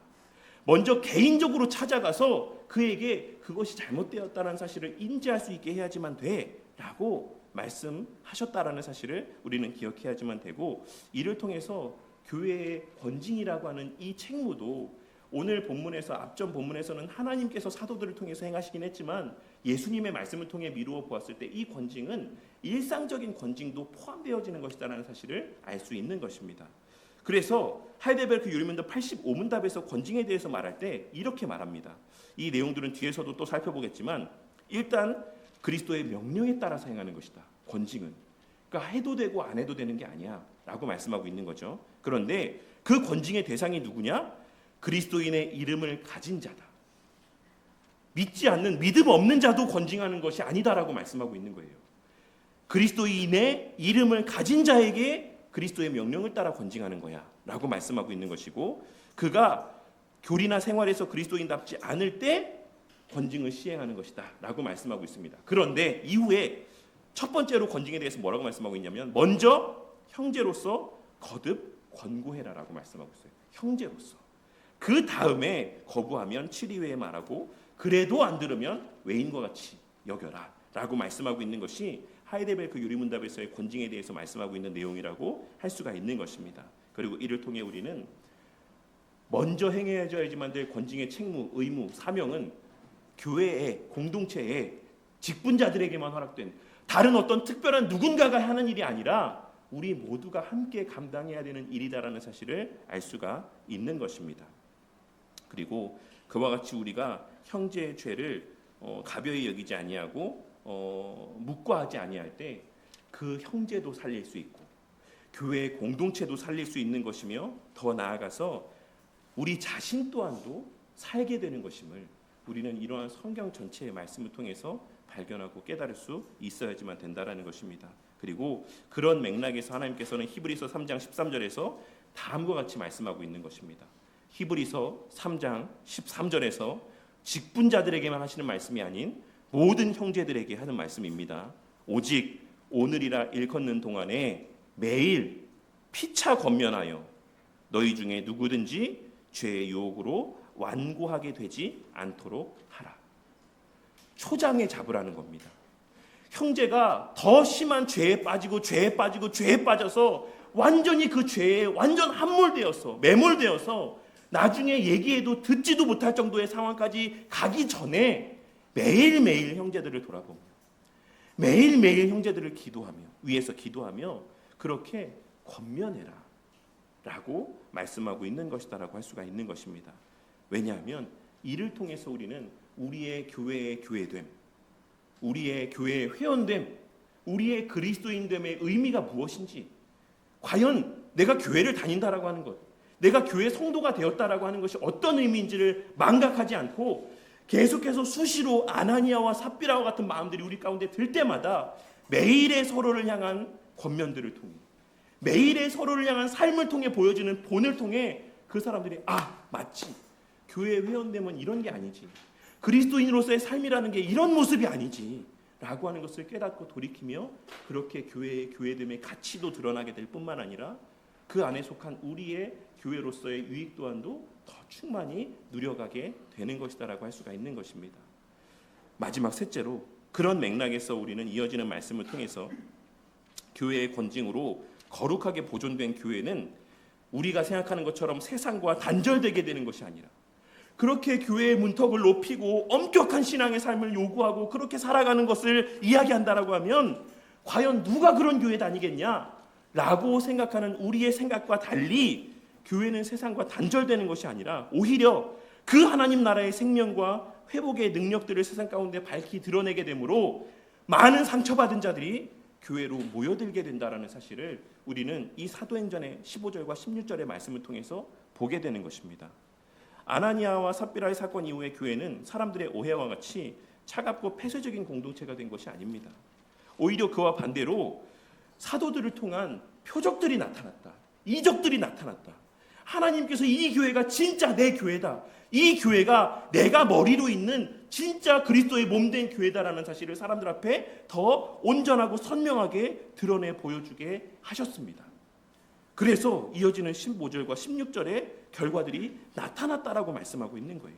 먼저 개인적으로 찾아가서 그에게 그것이 잘못되었다는 사실을 인지할 수 있게 해야지만 돼 라고 말씀하셨다라는 사실을 우리는 기억해야지만 되고, 이를 통해서 교회의 권징이라고 하는 이 책무도 오늘 본문에서, 앞전 본문에서는 하나님께서 사도들을 통해서 행하시긴 했지만 예수님의 말씀을 통해 미루어 보았을 때 이 권징은 일상적인 권징도 포함되어지는 것이다라는 사실을 알 수 있는 것입니다. 그래서 하이데베르크 요리문답 85문답에서 권징에 대해서 말할 때 이렇게 말합니다. 이 내용들은 뒤에서도 또 살펴보겠지만, 일단 그리스도의 명령에 따라서 행하는 것이다. 권징은. 그러니까 해도 되고 안 해도 되는 게 아니야 라고 말씀하고 있는 거죠. 그런데 그 권징의 대상이 누구냐? 그리스도인의 이름을 가진 자다. 믿지 않는, 믿음 없는 자도 권징하는 것이 아니다라고 말씀하고 있는 거예요. 그리스도인의 이름을 가진 자에게 그리스도의 명령을 따라 권징하는 거야 라고 말씀하고 있는 것이고, 그가 교리나 생활에서 그리스도인답지 않을 때 권징을 시행하는 것이다 라고 말씀하고 있습니다. 그런데 이후에 첫 번째로 권징에 대해서 뭐라고 말씀하고 있냐면, 먼저 형제로서 거듭 권고해라 라고 말씀하고 있어요. 형제로서. 그 다음에 거부하면 7일 말하고, 그래도 안 들으면 외인과 같이 여겨라 라고 말씀하고 있는 것이 하이데베르크 요리문답에서의 권징에 대해서 말씀하고 있는 내용이라고 할 수가 있는 것입니다. 그리고 이를 통해 우리는 먼저 행해야지만 될 권징의 책무, 의무, 사명은 교회의 공동체의 직분자들에게만 허락된, 다른 어떤 특별한 누군가가 하는 일이 아니라 우리 모두가 함께 감당해야 되는 일이다라는 사실을 알 수가 있는 것입니다. 그리고 그와 같이 우리가 형제의 죄를 가벼이 여기지 아니하고 묵과하지 아니할 때 그 형제도 살릴 수 있고 교회의 공동체도 살릴 수 있는 것이며, 더 나아가서 우리 자신 또한도 살게 되는 것임을 우리는 이러한 성경 전체의 말씀을 통해서 발견하고 깨달을 수 있어야지만 된다라는 것입니다. 그리고 그런 맥락에서 하나님께서는 히브리서 3장 13절에서 다음과 같이 말씀하고 있는 것입니다. 히브리서 3장 13절에서 직분자들에게만 하시는 말씀이 아닌 모든 형제들에게 하는 말씀입니다. 오직 오늘이라 일컫는 동안에 매일 피차 권면하여 너희 중에 누구든지 죄의 유혹으로 완고하게 되지 않도록 하라. 초장에 잡으라는 겁니다. 형제가 더 심한 죄에 빠지고 죄에 빠지고 죄에 빠져서 완전히 그 죄에 완전 함몰되어서 매몰되어서 나중에 얘기해도 듣지도 못할 정도의 상황까지 가기 전에 매일매일 형제들을 돌아봅니다. 매일매일 형제들을 기도하며 위에서 기도하며 그렇게 권면해라 라고 말씀하고 있는 것이다라고 할 수가 있는 것입니다. 왜냐하면 이를 통해서 우리는 우리의 교회의 교회됨, 우리의 교회의 회원됨, 우리의 그리스도인됨의 의미가 무엇인지, 과연 내가 교회를 다닌다라고 하는 것, 내가 교회 성도가 되었다라고 하는 것이 어떤 의미인지를 망각하지 않고 계속해서 수시로 아나니아와 삽비라와 같은 마음들이 우리 가운데 들 때마다 매일의 서로를 향한 권면들을 통해, 매일의 서로를 향한 삶을 통해 보여주는 본을 통해 그 사람들이 맞지, 교회 회원됨은 이런 게 아니지, 그리스도인으로서의 삶이라는 게 이런 모습이 아니지 라고 하는 것을 깨닫고 돌이키며 그렇게 교회의 교회됨의 가치도 드러나게 될 뿐만 아니라 그 안에 속한 우리의 교회로서의 유익 또한도 더 충만히 누려가게 되는 것이다라고 할 수가 있는 것입니다. 마지막 셋째로, 그런 맥락에서 우리는 이어지는 말씀을 통해서 교회의 권징으로 거룩하게 보존된 교회는 우리가 생각하는 것처럼 세상과 단절되게 되는 것이 아니라 그렇게 교회의 문턱을 높이고 엄격한 신앙의 삶을 요구하고 그렇게 살아가는 것을 이야기한다라고 하면 과연 누가 그런 교회 다니겠냐라고 생각하는 우리의 생각과 달리 교회는 세상과 단절되는 것이 아니라 오히려 그 하나님 나라의 생명과 회복의 능력들을 세상 가운데 밝히 드러내게 되므로 많은 상처받은 자들이 교회로 모여들게 된다라는 사실을 우리는 이 사도행전의 15절과 16절의 말씀을 통해서 보게 되는 것입니다. 아나니아와 삽비라의 사건 이후의 교회는 사람들의 오해와 같이 차갑고 폐쇄적인 공동체가 된 것이 아닙니다. 오히려 그와 반대로 사도들을 통한 표적들이 나타났다. 이적들이 나타났다. 하나님께서 이 교회가 진짜 내 교회다. 이 교회가 내가 머리로 있는 진짜 그리스도의 몸된 교회다라는 사실을 사람들 앞에 더 온전하고 선명하게 드러내 보여주게 하셨습니다. 그래서 이어지는 15절과 16절의 결과들이 나타났다라고 말씀하고 있는 거예요.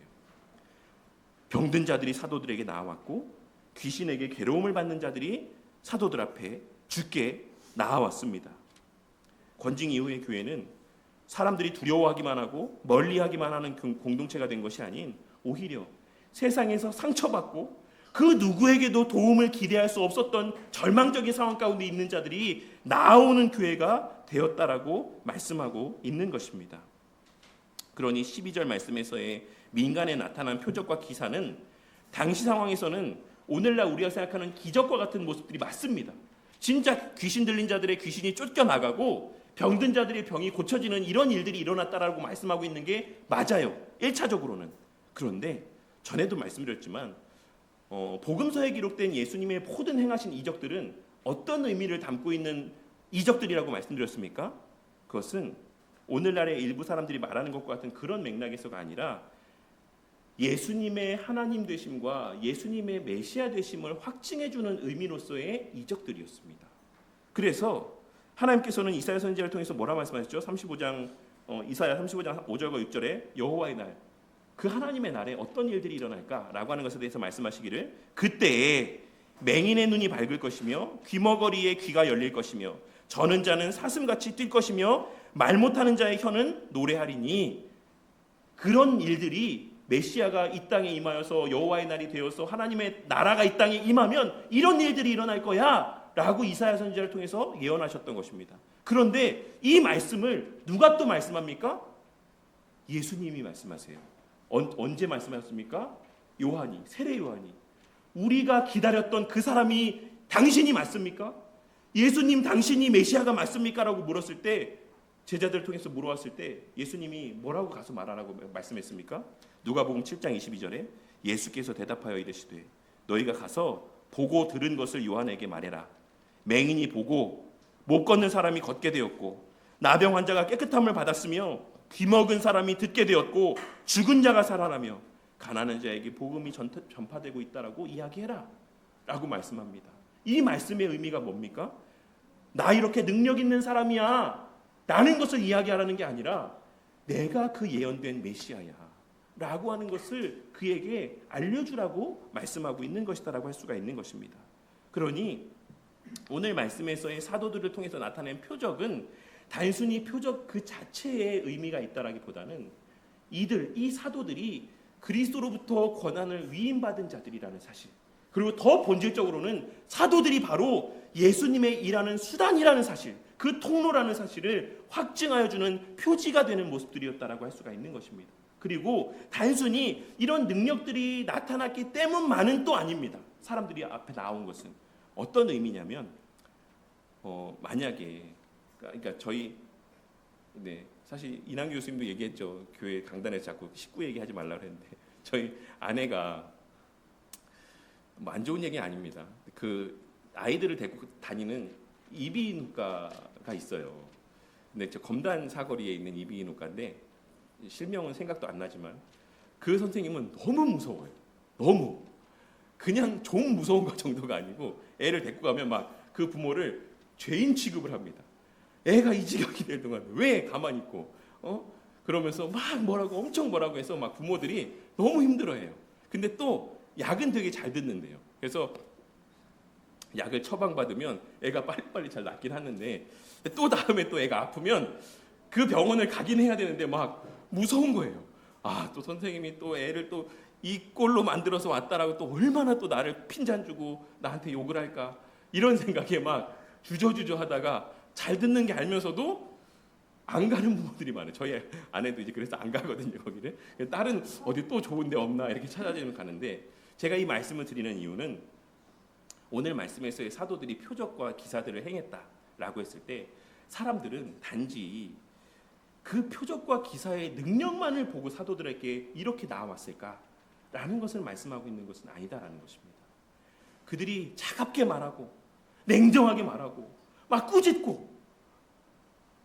병든 자들이 사도들에게 나아왔고 귀신에게 괴로움을 받는 자들이 사도들 앞에 주께 나아왔습니다. 권징 이후의 교회는 사람들이 두려워하기만 하고 멀리하기만 하는 공동체가 된 것이 아닌 오히려 세상에서 상처받고 그 누구에게도 도움을 기대할 수 없었던 절망적인 상황 가운데 있는 자들이 나오는 교회가 되었다라고 말씀하고 있는 것입니다. 그러니 12절 말씀에서의 민간에 나타난 표적과 기사는 당시 상황에서는 오늘날 우리가 생각하는 기적과 같은 모습들이 맞습니다. 진짜 귀신 들린 자들의 귀신이 쫓겨나가고 병든 자들의 병이 고쳐지는 이런 일들이 일어났다라고 말씀하고 있는 게 맞아요. 1차적으로는. 그런데 전에도 말씀드렸지만 복음서에 기록된 예수님의 모든 행하신 이적들은 어떤 의미를 담고 있는 이적들이라고 말씀드렸습니까? 그것은 오늘날의 일부 사람들이 말하는 것과 같은 그런 맥락에서가 아니라 예수님의 하나님 되심과 예수님의 메시아 되심을 확증해주는 의미로서의 이적들이었습니다. 그래서 하나님께서는 이사야 선지자를 통해서 뭐라 말씀하셨죠? 이사야 35장 5절과 6절에 여호와의 날, 그 하나님의 날에 어떤 일들이 일어날까라고 하는 것에 대해서 말씀하시기를 그때에 맹인의 눈이 밝을 것이며 귀머거리의 귀가 열릴 것이며 저는 자는 사슴같이 뛸 것이며 말 못하는 자의 혀는 노래하리니, 그런 일들이 메시아가 이 땅에 임하여서 여호와의 날이 되어서 하나님의 나라가 이 땅에 임하면 이런 일들이 일어날 거야 라고 이사야 선지자를 통해서 예언하셨던 것입니다. 그런데 이 말씀을 누가 또 말씀합니까? 예수님이 말씀하세요. 언제 말씀하셨습니까? 요한이, 세례 요한이. 우리가 기다렸던 그 사람이 당신이 맞습니까? 예수님 당신이 메시아가 맞습니까? 라고 물었을 때 제자들을 통해서 물어왔을 때 예수님이 뭐라고 가서 말하라고 말씀했습니까? 누가복음 7장 22절에 예수께서 대답하여 이르시되 너희가 가서 보고 들은 것을 요한에게 말해라. 맹인이 보고 못 걷는 사람이 걷게 되었고 나병 환자가 깨끗함을 받았으며 귀먹은 사람이 듣게 되었고 죽은 자가 살아나며 가난한 자에게 복음이 전파되고 있다라고 이야기해라 라고 말씀합니다. 이 말씀의 의미가 뭡니까? 나 이렇게 능력 있는 사람이야 라는 것을 이야기하라는 게 아니라 내가 그 예언된 메시아야 라고 하는 것을 그에게 알려주라고 말씀하고 있는 것이다라고 할 수가 있는 것입니다. 그러니 오늘 말씀에서의 사도들을 통해서 나타낸 표적은 단순히 표적 그 자체에 의미가 있다라기보다는 이 사도들이 그리스도로부터 권한을 위임받은 자들이라는 사실, 그리고 더 본질적으로는 사도들이 바로 예수님의 일하는 수단이라는 사실, 그 통로라는 사실을 확증하여 주는 표지가 되는 모습들이었다라고 할 수가 있는 것입니다. 그리고 단순히 이런 능력들이 나타났기 때문만은 또 아닙니다. 사람들이 앞에 나온 것은 어떤 의미냐면 만약에 그러니까 저희 사실 이남 교수님도 얘기했죠. 교회 강단에서 자꾸 식구 얘기하지 말라고 했는데 저희 아내가 뭐 안 좋은 얘기 아닙니다. 그 아이들을 데리고 다니는 이비인후과가 있어요. 근데 저 검단 사거리에 있는 이비인후과인데 실명은 생각도 안 나지만 그 선생님은 너무 무서워요. 너무 그냥 좀 무서운 것 정도가 아니고 애를 데리고 가면 막 그 부모를 죄인 취급을 합니다. 애가 이 지경이 될 동안 왜 가만히 있고 그러면서 막 엄청 뭐라고 해서 막 부모들이 너무 힘들어해요. 근데 또 약은 되게 잘 듣는데요. 그래서 약을 처방받으면 애가 빨리빨리 잘 낫긴 하는데 또 다음에 또 애가 아프면 그 병원을 가긴 해야 되는데 막 무서운 거예요. 또 선생님이 또 애를 또 이 꼴로 만들어서 왔다라고 또 얼마나 또 나를 핀잔 주고 나한테 욕을 할까 이런 생각에 막 주저주저 하다가 잘 듣는 게 알면서도 안 가는 부모들이 많아요. 저희 아내도 이제 그래서 안 가거든요. 거기를. 다른 어디 또 좋은 데 없나 이렇게 찾아다니면 가는데 제가 이 말씀을 드리는 이유는 오늘 말씀에서의 사도들이 표적과 기사들을 행했다라고 했을 때 사람들은 단지 그 표적과 기사의 능력만을 보고 사도들에게 이렇게 나아왔을까라는 것을 말씀하고 있는 것은 아니다라는 것입니다. 그들이 차갑게 말하고 냉정하게 말하고 막 꾸짖고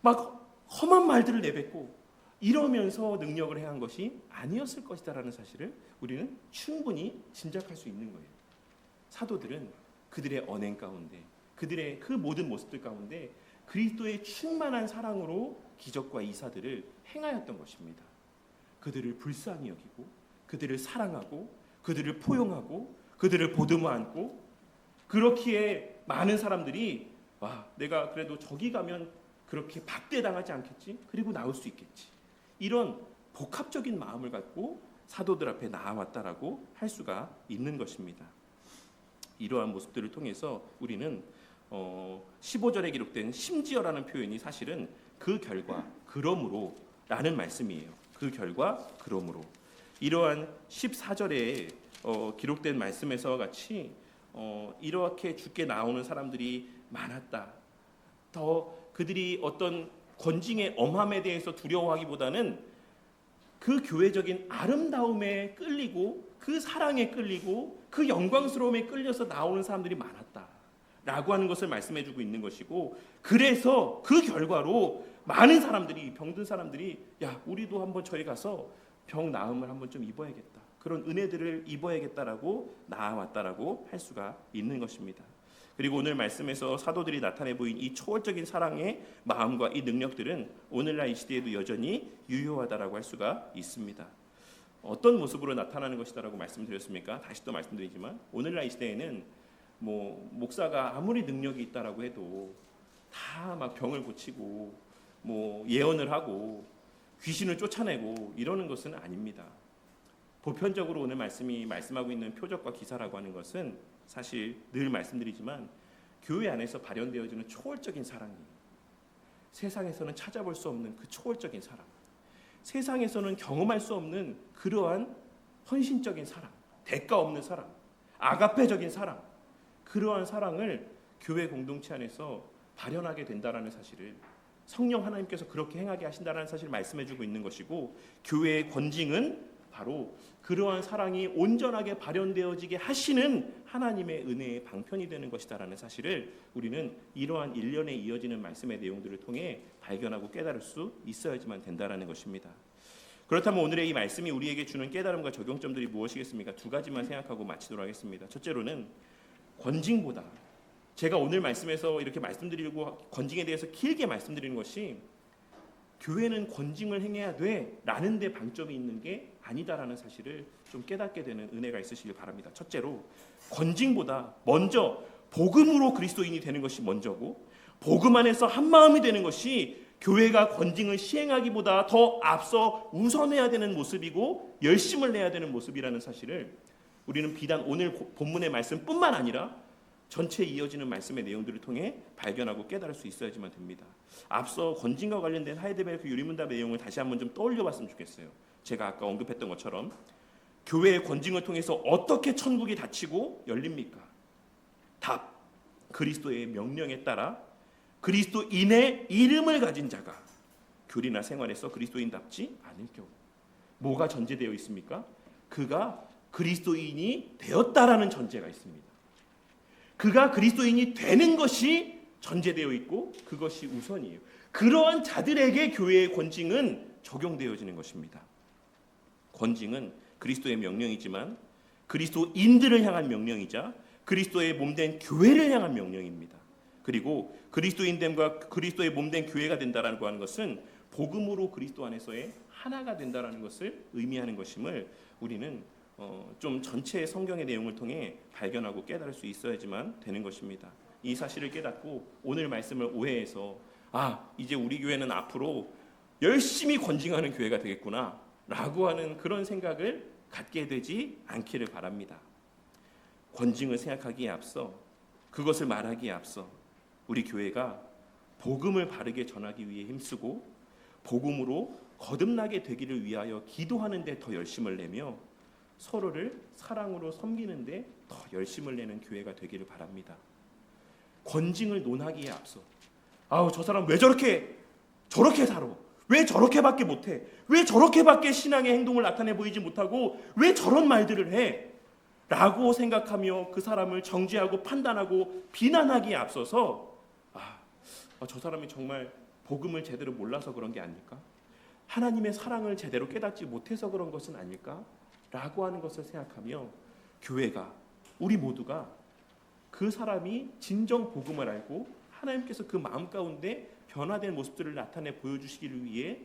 막 험한 말들을 내뱉고 이러면서 능력을 행한 것이 아니었을 것이다라는 사실을 우리는 충분히 짐작할 수 있는 거예요. 사도들은 그들의 언행 가운데 그들의 그 모든 모습들 가운데 그리스도의 충만한 사랑으로 기적과 이사들을 행하였던 것입니다. 그들을 불쌍히 여기고 그들을 사랑하고 그들을 포용하고 그들을 보듬어 안고 그렇기에 많은 사람들이 내가 그래도 저기 가면 그렇게 박대당하지 않겠지? 그리고 나올 수 있겠지. 이런 복합적인 마음을 갖고 사도들 앞에 나아왔다라고 할 수가 있는 것입니다. 이러한 모습들을 통해서 우리는 15절에 기록된 심지어라는 표현이 사실은 그 결과 그러므로 라는 말씀이에요. 그 결과 그러므로 이러한 14절에 기록된 말씀에서와 같이 이렇게 죽게 나오는 사람들이 많았다. 더 그들이 어떤 권징의 엄함에 대해서 두려워하기보다는 그 교회적인 아름다움에 끌리고 그 사랑에 끌리고 그 영광스러움에 끌려서 나오는 사람들이 많았다라고 하는 것을 말씀해주고 있는 것이고 그래서 그 결과로 많은 사람들이 병든 사람들이 우리도 한번 저희 가서 병 나음을 한번 좀 입어야겠다. 그런 은혜들을 입어야겠다라고 나아왔다라고 할 수가 있는 것입니다. 그리고 오늘 말씀에서 사도들이 나타내 보인 이 초월적인 사랑의 마음과 이 능력들은 오늘날 이 시대에도 여전히 유효하다라고 할 수가 있습니다. 어떤 모습으로 나타나는 것이다라고 말씀드렸습니까? 다시 또 말씀드리지만 오늘날 이 시대에는 목사가 아무리 능력이 있다라고 해도 다 막 병을 고치고 예언을 하고 귀신을 쫓아내고 이러는 것은 아닙니다. 보편적으로 오늘 말씀이 말씀하고 있는 표적과 기사라고 하는 것은 사실 늘 말씀드리지만 교회 안에서 발현되어지는 초월적인 사랑이에요. 세상에서는 찾아볼 수 없는 그 초월적인 사랑, 세상에서는 경험할 수 없는 그러한 헌신적인 사랑, 대가 없는 사랑, 아가페적인 사랑, 그러한 사랑을 교회 공동체 안에서 발현하게 된다라는 사실을 성령 하나님께서 그렇게 행하게 하신다는 사실을 말씀해주고 있는 것이고, 교회의 권징은 바로 그러한 사랑이 온전하게 발현되어지게 하시는 하나님의 은혜의 방편이 되는 것이다라는 사실을 우리는 이러한 일련에 이어지는 말씀의 내용들을 통해 발견하고 깨달을 수 있어야지만 된다라는 것입니다. 그렇다면 오늘의 이 말씀이 우리에게 주는 깨달음과 적용점들이 무엇이겠습니까? 두 가지만 생각하고 마치도록 하겠습니다. 첫째로는 권징보다, 제가 오늘 말씀에서 이렇게 말씀드리고 권징에 대해서 길게 말씀드리는 것이 교회는 권징을 행해야 돼 라는 데 방점이 있는 게 아니다라는 사실을 좀 깨닫게 되는 은혜가 있으시길 바랍니다. 첫째로 권징보다 먼저 복음으로 그리스도인이 되는 것이 먼저고, 복음 안에서 한마음이 되는 것이 교회가 권징을 시행하기보다 더 앞서 우선해야 되는 모습이고 열심을 내야 되는 모습이라는 사실을 우리는 비단 오늘 본문의 말씀뿐만 아니라 전체에 이어지는 말씀의 내용들을 통해 발견하고 깨달을 수 있어야지만 됩니다. 앞서 권징과 관련된 하이델베르크 유리문답의 내용을 다시 한번 좀 떠올려 봤으면 좋겠어요. 제가 아까 언급했던 것처럼 교회의 권징을 통해서 어떻게 천국이 닫히고 열립니까? 답, 그리스도의 명령에 따라 그리스도인의 이름을 가진 자가 교리나 생활에서 그리스도인답지 않을 경우. 뭐가 전제되어 있습니까? 그가 그리스도인이 되었다라는 전제가 있습니다. 그가 그리스도인이 되는 것이 전제되어 있고 그것이 우선이에요. 그러한 자들에게 교회의 권징은 적용되어지는 것입니다. 권징은 그리스도의 명령이지만 그리스도인들을 향한 명령이자 그리스도의 몸된 교회를 향한 명령입니다. 그리고 그리스도인됨과 그리스도의 몸된 교회가 된다라고 하는 것은 복음으로 그리스도 안에서의 하나가 된다라는 것을 의미하는 것임을 우리는 좀 전체의 성경의 내용을 통해 발견하고 깨달을 수 있어야지만 되는 것입니다. 이 사실을 깨닫고 오늘 말씀을 오해해서 이제 우리 교회는 앞으로 열심히 권징하는 교회가 되겠구나 라고 하는 그런 생각을 갖게 되지 않기를 바랍니다. 권징을 생각하기에 앞서, 그것을 말하기에 앞서 우리 교회가 복음을 바르게 전하기 위해 힘쓰고 복음으로 거듭나게 되기를 위하여 기도하는 데 더 열심을 내며 서로를 사랑으로 섬기는 데 더 열심을 내는 교회가 되기를 바랍니다. 권징을 논하기에 앞서 저 사람 왜 저렇게 살아? 왜 저렇게밖에 못해? 왜 저렇게밖에 신앙의 행동을 나타내 보이지 못하고 왜 저런 말들을 해? 라고 생각하며 그 사람을 정죄하고 판단하고 비난하기에 앞서서 저 사람이 정말 복음을 제대로 몰라서 그런 게 아닐까? 하나님의 사랑을 제대로 깨닫지 못해서 그런 것은 아닐까? 라고 하는 것을 생각하며 교회가, 우리 모두가 그 사람이 진정 복음을 알고 하나님께서 그 마음 가운데 변화된 모습들을 나타내 보여주시기를 위해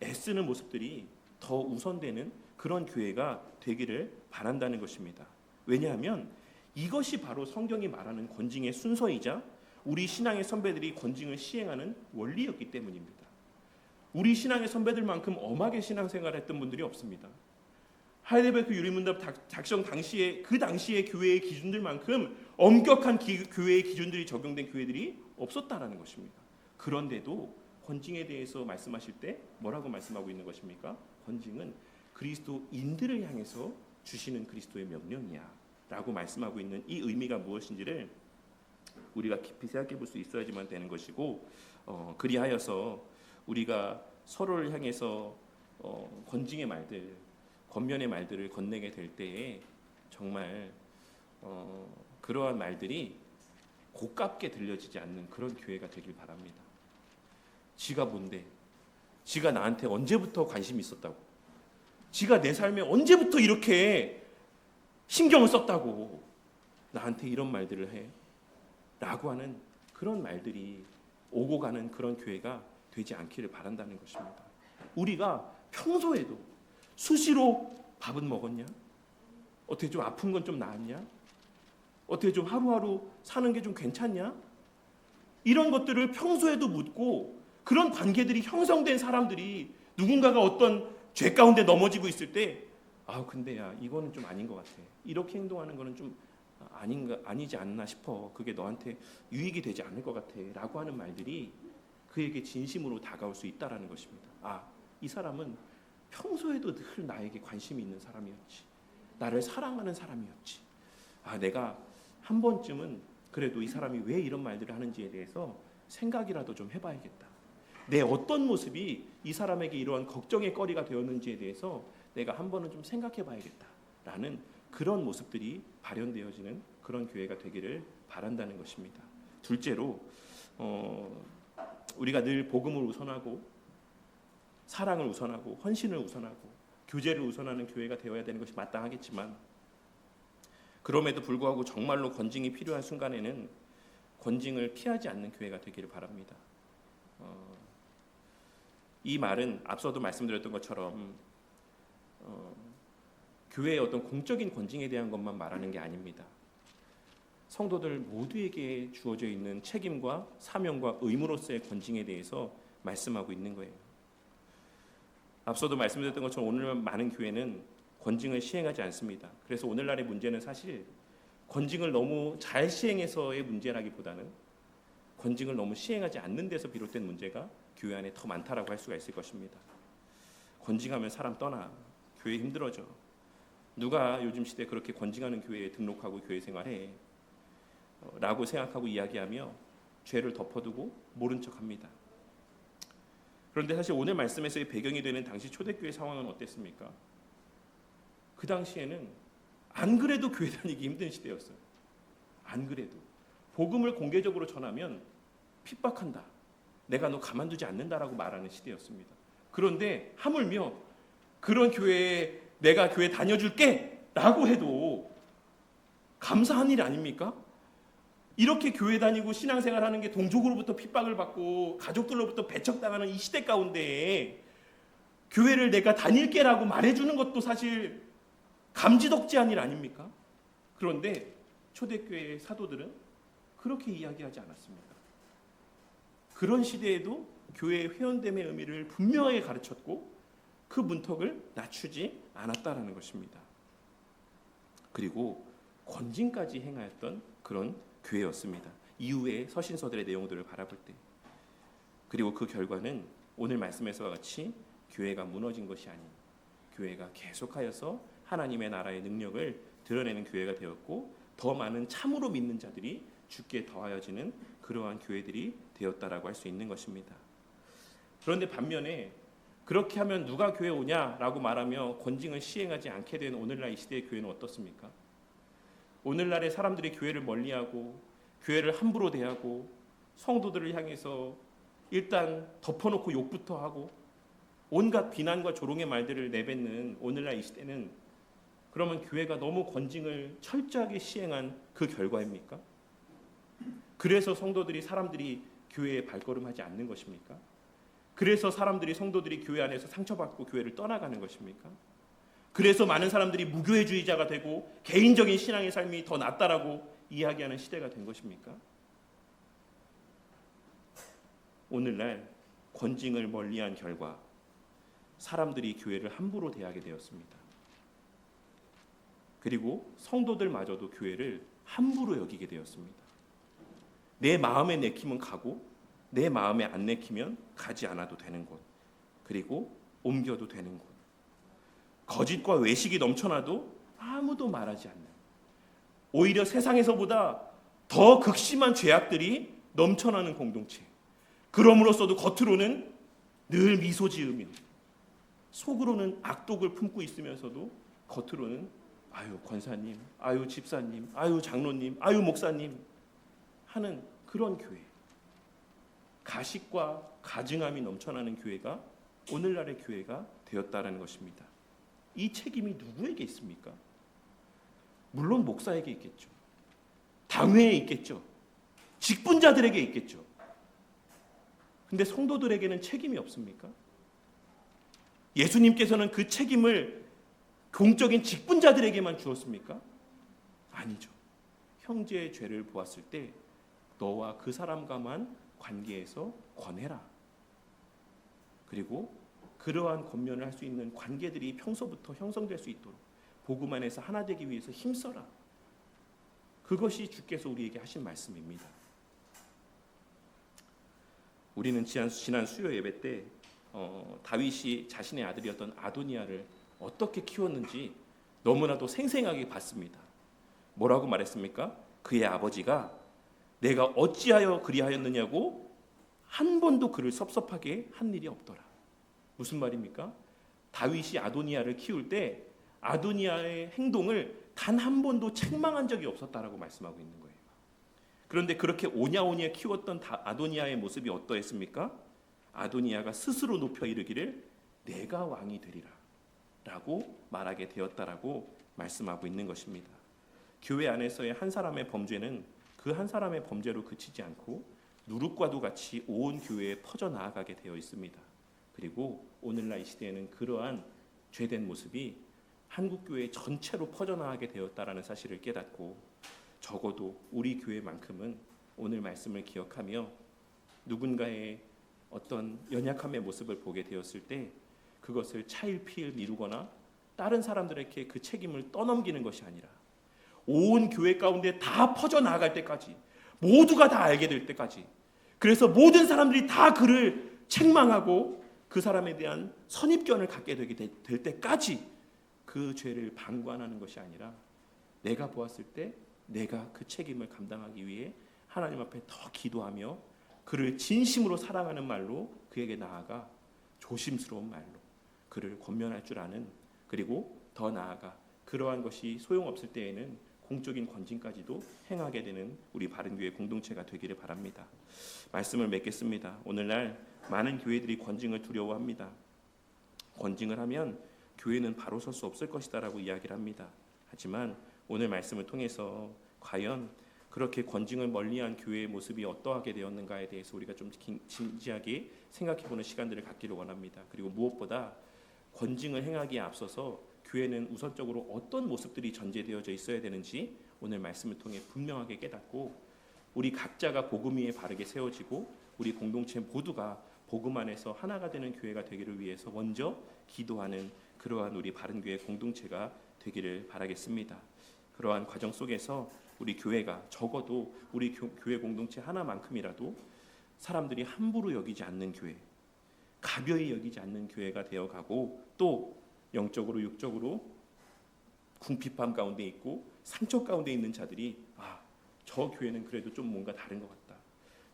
애쓰는 모습들이 더 우선되는 그런 교회가 되기를 바란다는 것입니다. 왜냐하면 이것이 바로 성경이 말하는 권징의 순서이자 우리 신앙의 선배들이 권징을 시행하는 원리였기 때문입니다. 우리 신앙의 선배들만큼 엄하게 신앙생활을 했던 분들이 없습니다. 하이델베르크 유리문답 작성 당시에 그 당시의 교회의 기준들만큼 엄격한 교회의 기준들이 적용된 교회들이 없었다라는 것입니다. 그런데도 권징에 대해서 말씀하실 때 뭐라고 말씀하고 있는 것입니까? 권징은 그리스도인들을 향해서 주시는 그리스도의 명령이야 라고 말씀하고 있는 이 의미가 무엇인지를 우리가 깊이 생각해 볼 수 있어야지만 되는 것이고, 그리하여서 우리가 서로를 향해서 권징의 말들, 권면의 말들을 건네게 될 때에 정말 그러한 말들이 고깝게 들려지지 않는 그런 교회가 되길 바랍니다. 지가 뭔데? 지가 나한테 언제부터 관심이 있었다고? 지가 내 삶에 언제부터 이렇게 신경을 썼다고 나한테 이런 말들을 해? 라고 하는 그런 말들이 오고 가는 그런 교회가 되지 않기를 바란다는 것입니다. 우리가 평소에도 수시로 밥은 먹었냐? 어떻게 좀 아픈 건 좀 나았냐? 어떻게 좀 하루하루 사는 게 좀 괜찮냐? 이런 것들을 평소에도 묻고 그런 관계들이 형성된 사람들이 누군가가 어떤 죄 가운데 넘어지고 있을 때 근데 야 이거는 좀 아닌 것 같아. 이렇게 행동하는 거는 좀 아니지 않나 싶어. 그게 너한테 유익이 되지 않을 것 같아 라고 하는 말들이 그에게 진심으로 다가올 수 있다라는 것입니다. 이 사람은 평소에도 늘 나에게 관심이 있는 사람이었지. 나를 사랑하는 사람이었지. 내가 한 번쯤은 그래도 이 사람이 왜 이런 말들을 하는지에 대해서 생각이라도 좀 해봐야겠다. 내 어떤 모습이 이 사람에게 이러한 걱정의 거리가 되었는지에 대해서 내가 한 번은 좀 생각해 봐야겠다라는 그런 모습들이 발현되어지는 그런 교회가 되기를 바란다는 것입니다. 둘째로 우리가 늘 복음을 우선하고 사랑을 우선하고 헌신을 우선하고 교제를 우선하는 교회가 되어야 되는 것이 마땅하겠지만, 그럼에도 불구하고 정말로 권징이 필요한 순간에는 권징을 피하지 않는 교회가 되기를 바랍니다. 이 말은 앞서도 말씀드렸던 것처럼 교회의 어떤 공적인 권징에 대한 것만 말하는 게 아닙니다. 성도들 모두에게 주어져 있는 책임과 사명과 의무로서의 권징에 대해서 말씀하고 있는 거예요. 앞서도 말씀드렸던 것처럼 오늘 많은 교회는 권징을 시행하지 않습니다. 그래서 오늘날의 문제는 사실 권징을 너무 잘 시행해서의 문제라기보다는 권징을 너무 시행하지 않는 데서 비롯된 문제가 교회 안에 더 많다라고 할 수가 있을 것입니다. 권징하면 사람 떠나, 교회 힘들어져. 누가 요즘 시대에 그렇게 권징하는 교회에 등록하고 교회 생활해? 라고 생각하고 이야기하며 죄를 덮어두고 모른 척합니다. 그런데 사실 오늘 말씀에서의 배경이 되는 당시 초대교회 상황은 어땠습니까? 그 당시에는 안 그래도 교회 다니기 힘든 시대였어요. 안 그래도 복음을 공개적으로 전하면 핍박한다, 내가 너 가만두지 않는다라고 말하는 시대였습니다. 그런데 하물며 그런 교회에 내가 교회 다녀줄게 라고 해도 감사한 일 아닙니까? 이렇게 교회 다니고 신앙생활하는 게 동족으로부터 핍박을 받고 가족들로부터 배척당하는 이 시대 가운데 교회를 내가 다닐게라고 말해주는 것도 사실 감지덕지한 일 아닙니까? 그런데 초대교회의 사도들은 그렇게 이야기하지 않았습니다. 그런 시대에도 교회의 회원됨의 의미를 분명하게 가르쳤고 그 문턱을 낮추지 않았다라는 것입니다. 그리고 권징까지 행하였던 그런 교회였습니다. 이후의 서신서들의 내용들을 바라볼 때. 그리고 그 결과는 오늘 말씀에서와 같이 교회가 무너진 것이 아닌 교회가 계속하여서 하나님의 나라의 능력을 드러내는 교회가 되었고 더 많은 참으로 믿는 자들이 주께 더하여지는 그러한 교회들이 되었다라고 할 수 있는 것입니다. 그런데 반면에 그렇게 하면 누가 교회 오냐라고 말하며 권징을 시행하지 않게 된 오늘날 이 시대의 교회는 어떻습니까? 오늘날의 사람들이 교회를 멀리하고 교회를 함부로 대하고 성도들을 향해서 일단 덮어놓고 욕부터 하고 온갖 비난과 조롱의 말들을 내뱉는 오늘날 이 시대는 그러면 교회가 너무 권징을 철저하게 시행한 그 결과입니까? 그래서 사람들이 교회에 발걸음하지 않는 것입니까? 그래서 성도들이 교회 안에서 상처받고 교회를 떠나가는 것입니까? 그래서 많은 사람들이 무교회주의자가 되고 개인적인 신앙의 삶이 더 낫다라고 이야기하는 시대가 된 것입니까? 오늘날 권징을 멀리한 결과 사람들이 교회를 함부로 대하게 되었습니다. 그리고 성도들마저도 교회를 함부로 여기게 되었습니다. 내 마음에 내키면 가고 내 마음에 안 내키면 가지 않아도 되는 곳, 그리고 옮겨도 되는 곳, 거짓과 외식이 넘쳐나도 아무도 말하지 않는, 오히려 세상에서보다 더 극심한 죄악들이 넘쳐나는 공동체. 그럼으로써도 겉으로는 늘 미소 지으며 속으로는 악독을 품고 있으면서도 겉으로는 아유 권사님, 아유 집사님, 아유 장로님, 아유 목사님 하는 그런 교회. 가식과 가증함이 넘쳐나는 교회가 오늘날의 교회가 되었다라는 것입니다. 이 책임이 누구에게 있습니까? 물론 목사에게 있겠죠. 당회에 있겠죠. 직분자들에게 있겠죠. 근데 성도들에게는 책임이 없습니까? 예수님께서는 그 책임을 공적인 직분자들에게만 주었습니까? 아니죠. 형제의 죄를 보았을 때 너와 그 사람과만 관계에서 권해라. 그리고 그러한 권면을 할 수 있는 관계들이 평소부터 형성될 수 있도록 복음 안에서 하나 되기 위해서 힘써라. 그것이 주께서 우리에게 하신 말씀입니다. 우리는 지난 수요 예배 때 다윗이 자신의 아들이었던 아도니아를 어떻게 키웠는지 너무나도 생생하게 봤습니다. 뭐라고 말했습니까? 그의 아버지가 내가 어찌하여 그리하였느냐고 한 번도 그를 섭섭하게 한 일이 없더라. 무슨 말입니까? 다윗이 아도니아를 키울 때 아도니아의 행동을 단 한 번도 책망한 적이 없었다라고 말씀하고 있는 거예요. 그런데 그렇게 오냐오냐 키웠던 아도니아의 모습이 어떠했습니까? 아도니아가 스스로 높여 이르기를 내가 왕이 되리라 라고 말하게 되었다라고 말씀하고 있는 것입니다. 교회 안에서의 한 사람의 범죄는 그 한 사람의 범죄로 그치지 않고 누룩과도 같이 온 교회에 퍼져나가게 되어 있습니다. 그리고 오늘날 이 시대에는 그러한 죄된 모습이 한국교회 전체로 퍼져나가게 되었다라는 사실을 깨닫고 적어도 우리 교회만큼은 오늘 말씀을 기억하며 누군가의 어떤 연약함의 모습을 보게 되었을 때 그것을 차일피일 미루거나 다른 사람들에게 그 책임을 떠넘기는 것이 아니라 온 교회 가운데 다 퍼져나갈 때까지 모두가 다 알게 될 때까지 그래서 모든 사람들이 다 그를 책망하고 그 사람에 대한 선입견을 갖게 되게 될 때까지 그 죄를 방관하는 것이 아니라 내가 보았을 때 내가 그 책임을 감당하기 위해 하나님 앞에 더 기도하며 그를 진심으로 사랑하는 말로 그에게 나아가 조심스러운 말로 그를 권면할 줄 아는 그리고 더 나아가 그러한 것이 소용없을 때에는 공적인 권징까지도 행하게 되는 우리 바른교회 공동체가 되기를 바랍니다. 말씀을 맺겠습니다. 오늘날 많은 교회들이 권징을 두려워합니다. 권징을 하면 교회는 바로 설 수 없을 것이다라고 이야기를 합니다. 하지만 오늘 말씀을 통해서 과연 그렇게 권징을 멀리한 교회의 모습이 어떠하게 되었는가에 대해서 우리가 좀 진지하게 생각해보는 시간들을 갖기를 원합니다. 그리고 무엇보다 권징을 행하기에 앞서서 교회는 우선적으로 어떤 모습들이 전제되어져 있어야 되는지 오늘 말씀을 통해 분명하게 깨닫고 우리 각자가 복음 위에 바르게 세워지고 우리 공동체 모두가 복음 안에서 하나가 되는 교회가 되기를 위해서 먼저 기도하는 그러한 우리 바른교회 공동체가 되기를 바라겠습니다. 그러한 과정 속에서 우리 교회가 적어도 우리 교회 공동체 하나만큼이라도 사람들이 함부로 여기지 않는 교회, 가벼이 여기지 않는 교회가 되어가고 또 영적으로 육적으로 궁핍함 가운데 있고 상처 가운데 있는 자들이 저 교회는 그래도 좀 뭔가 다른 것 같다.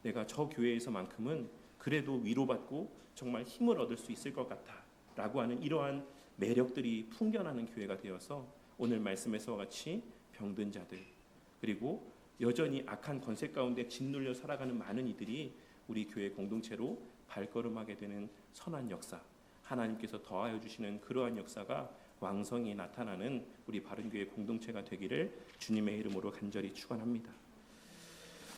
내가 저 교회에서만큼은 그래도 위로받고 정말 힘을 얻을 수 있을 것 같다 라고 하는 이러한 매력들이 풍겨나는 교회가 되어서 오늘 말씀에서와 같이 병든 자들 그리고 여전히 악한 권세 가운데 짓눌려 살아가는 많은 이들이 우리 교회 공동체로 발걸음하게 되는 선한 역사 하나님께서 더하여 주시는 그러한 역사가 왕성히 나타나는 우리 바른교회 공동체가 되기를 주님의 이름으로 간절히 축원합니다.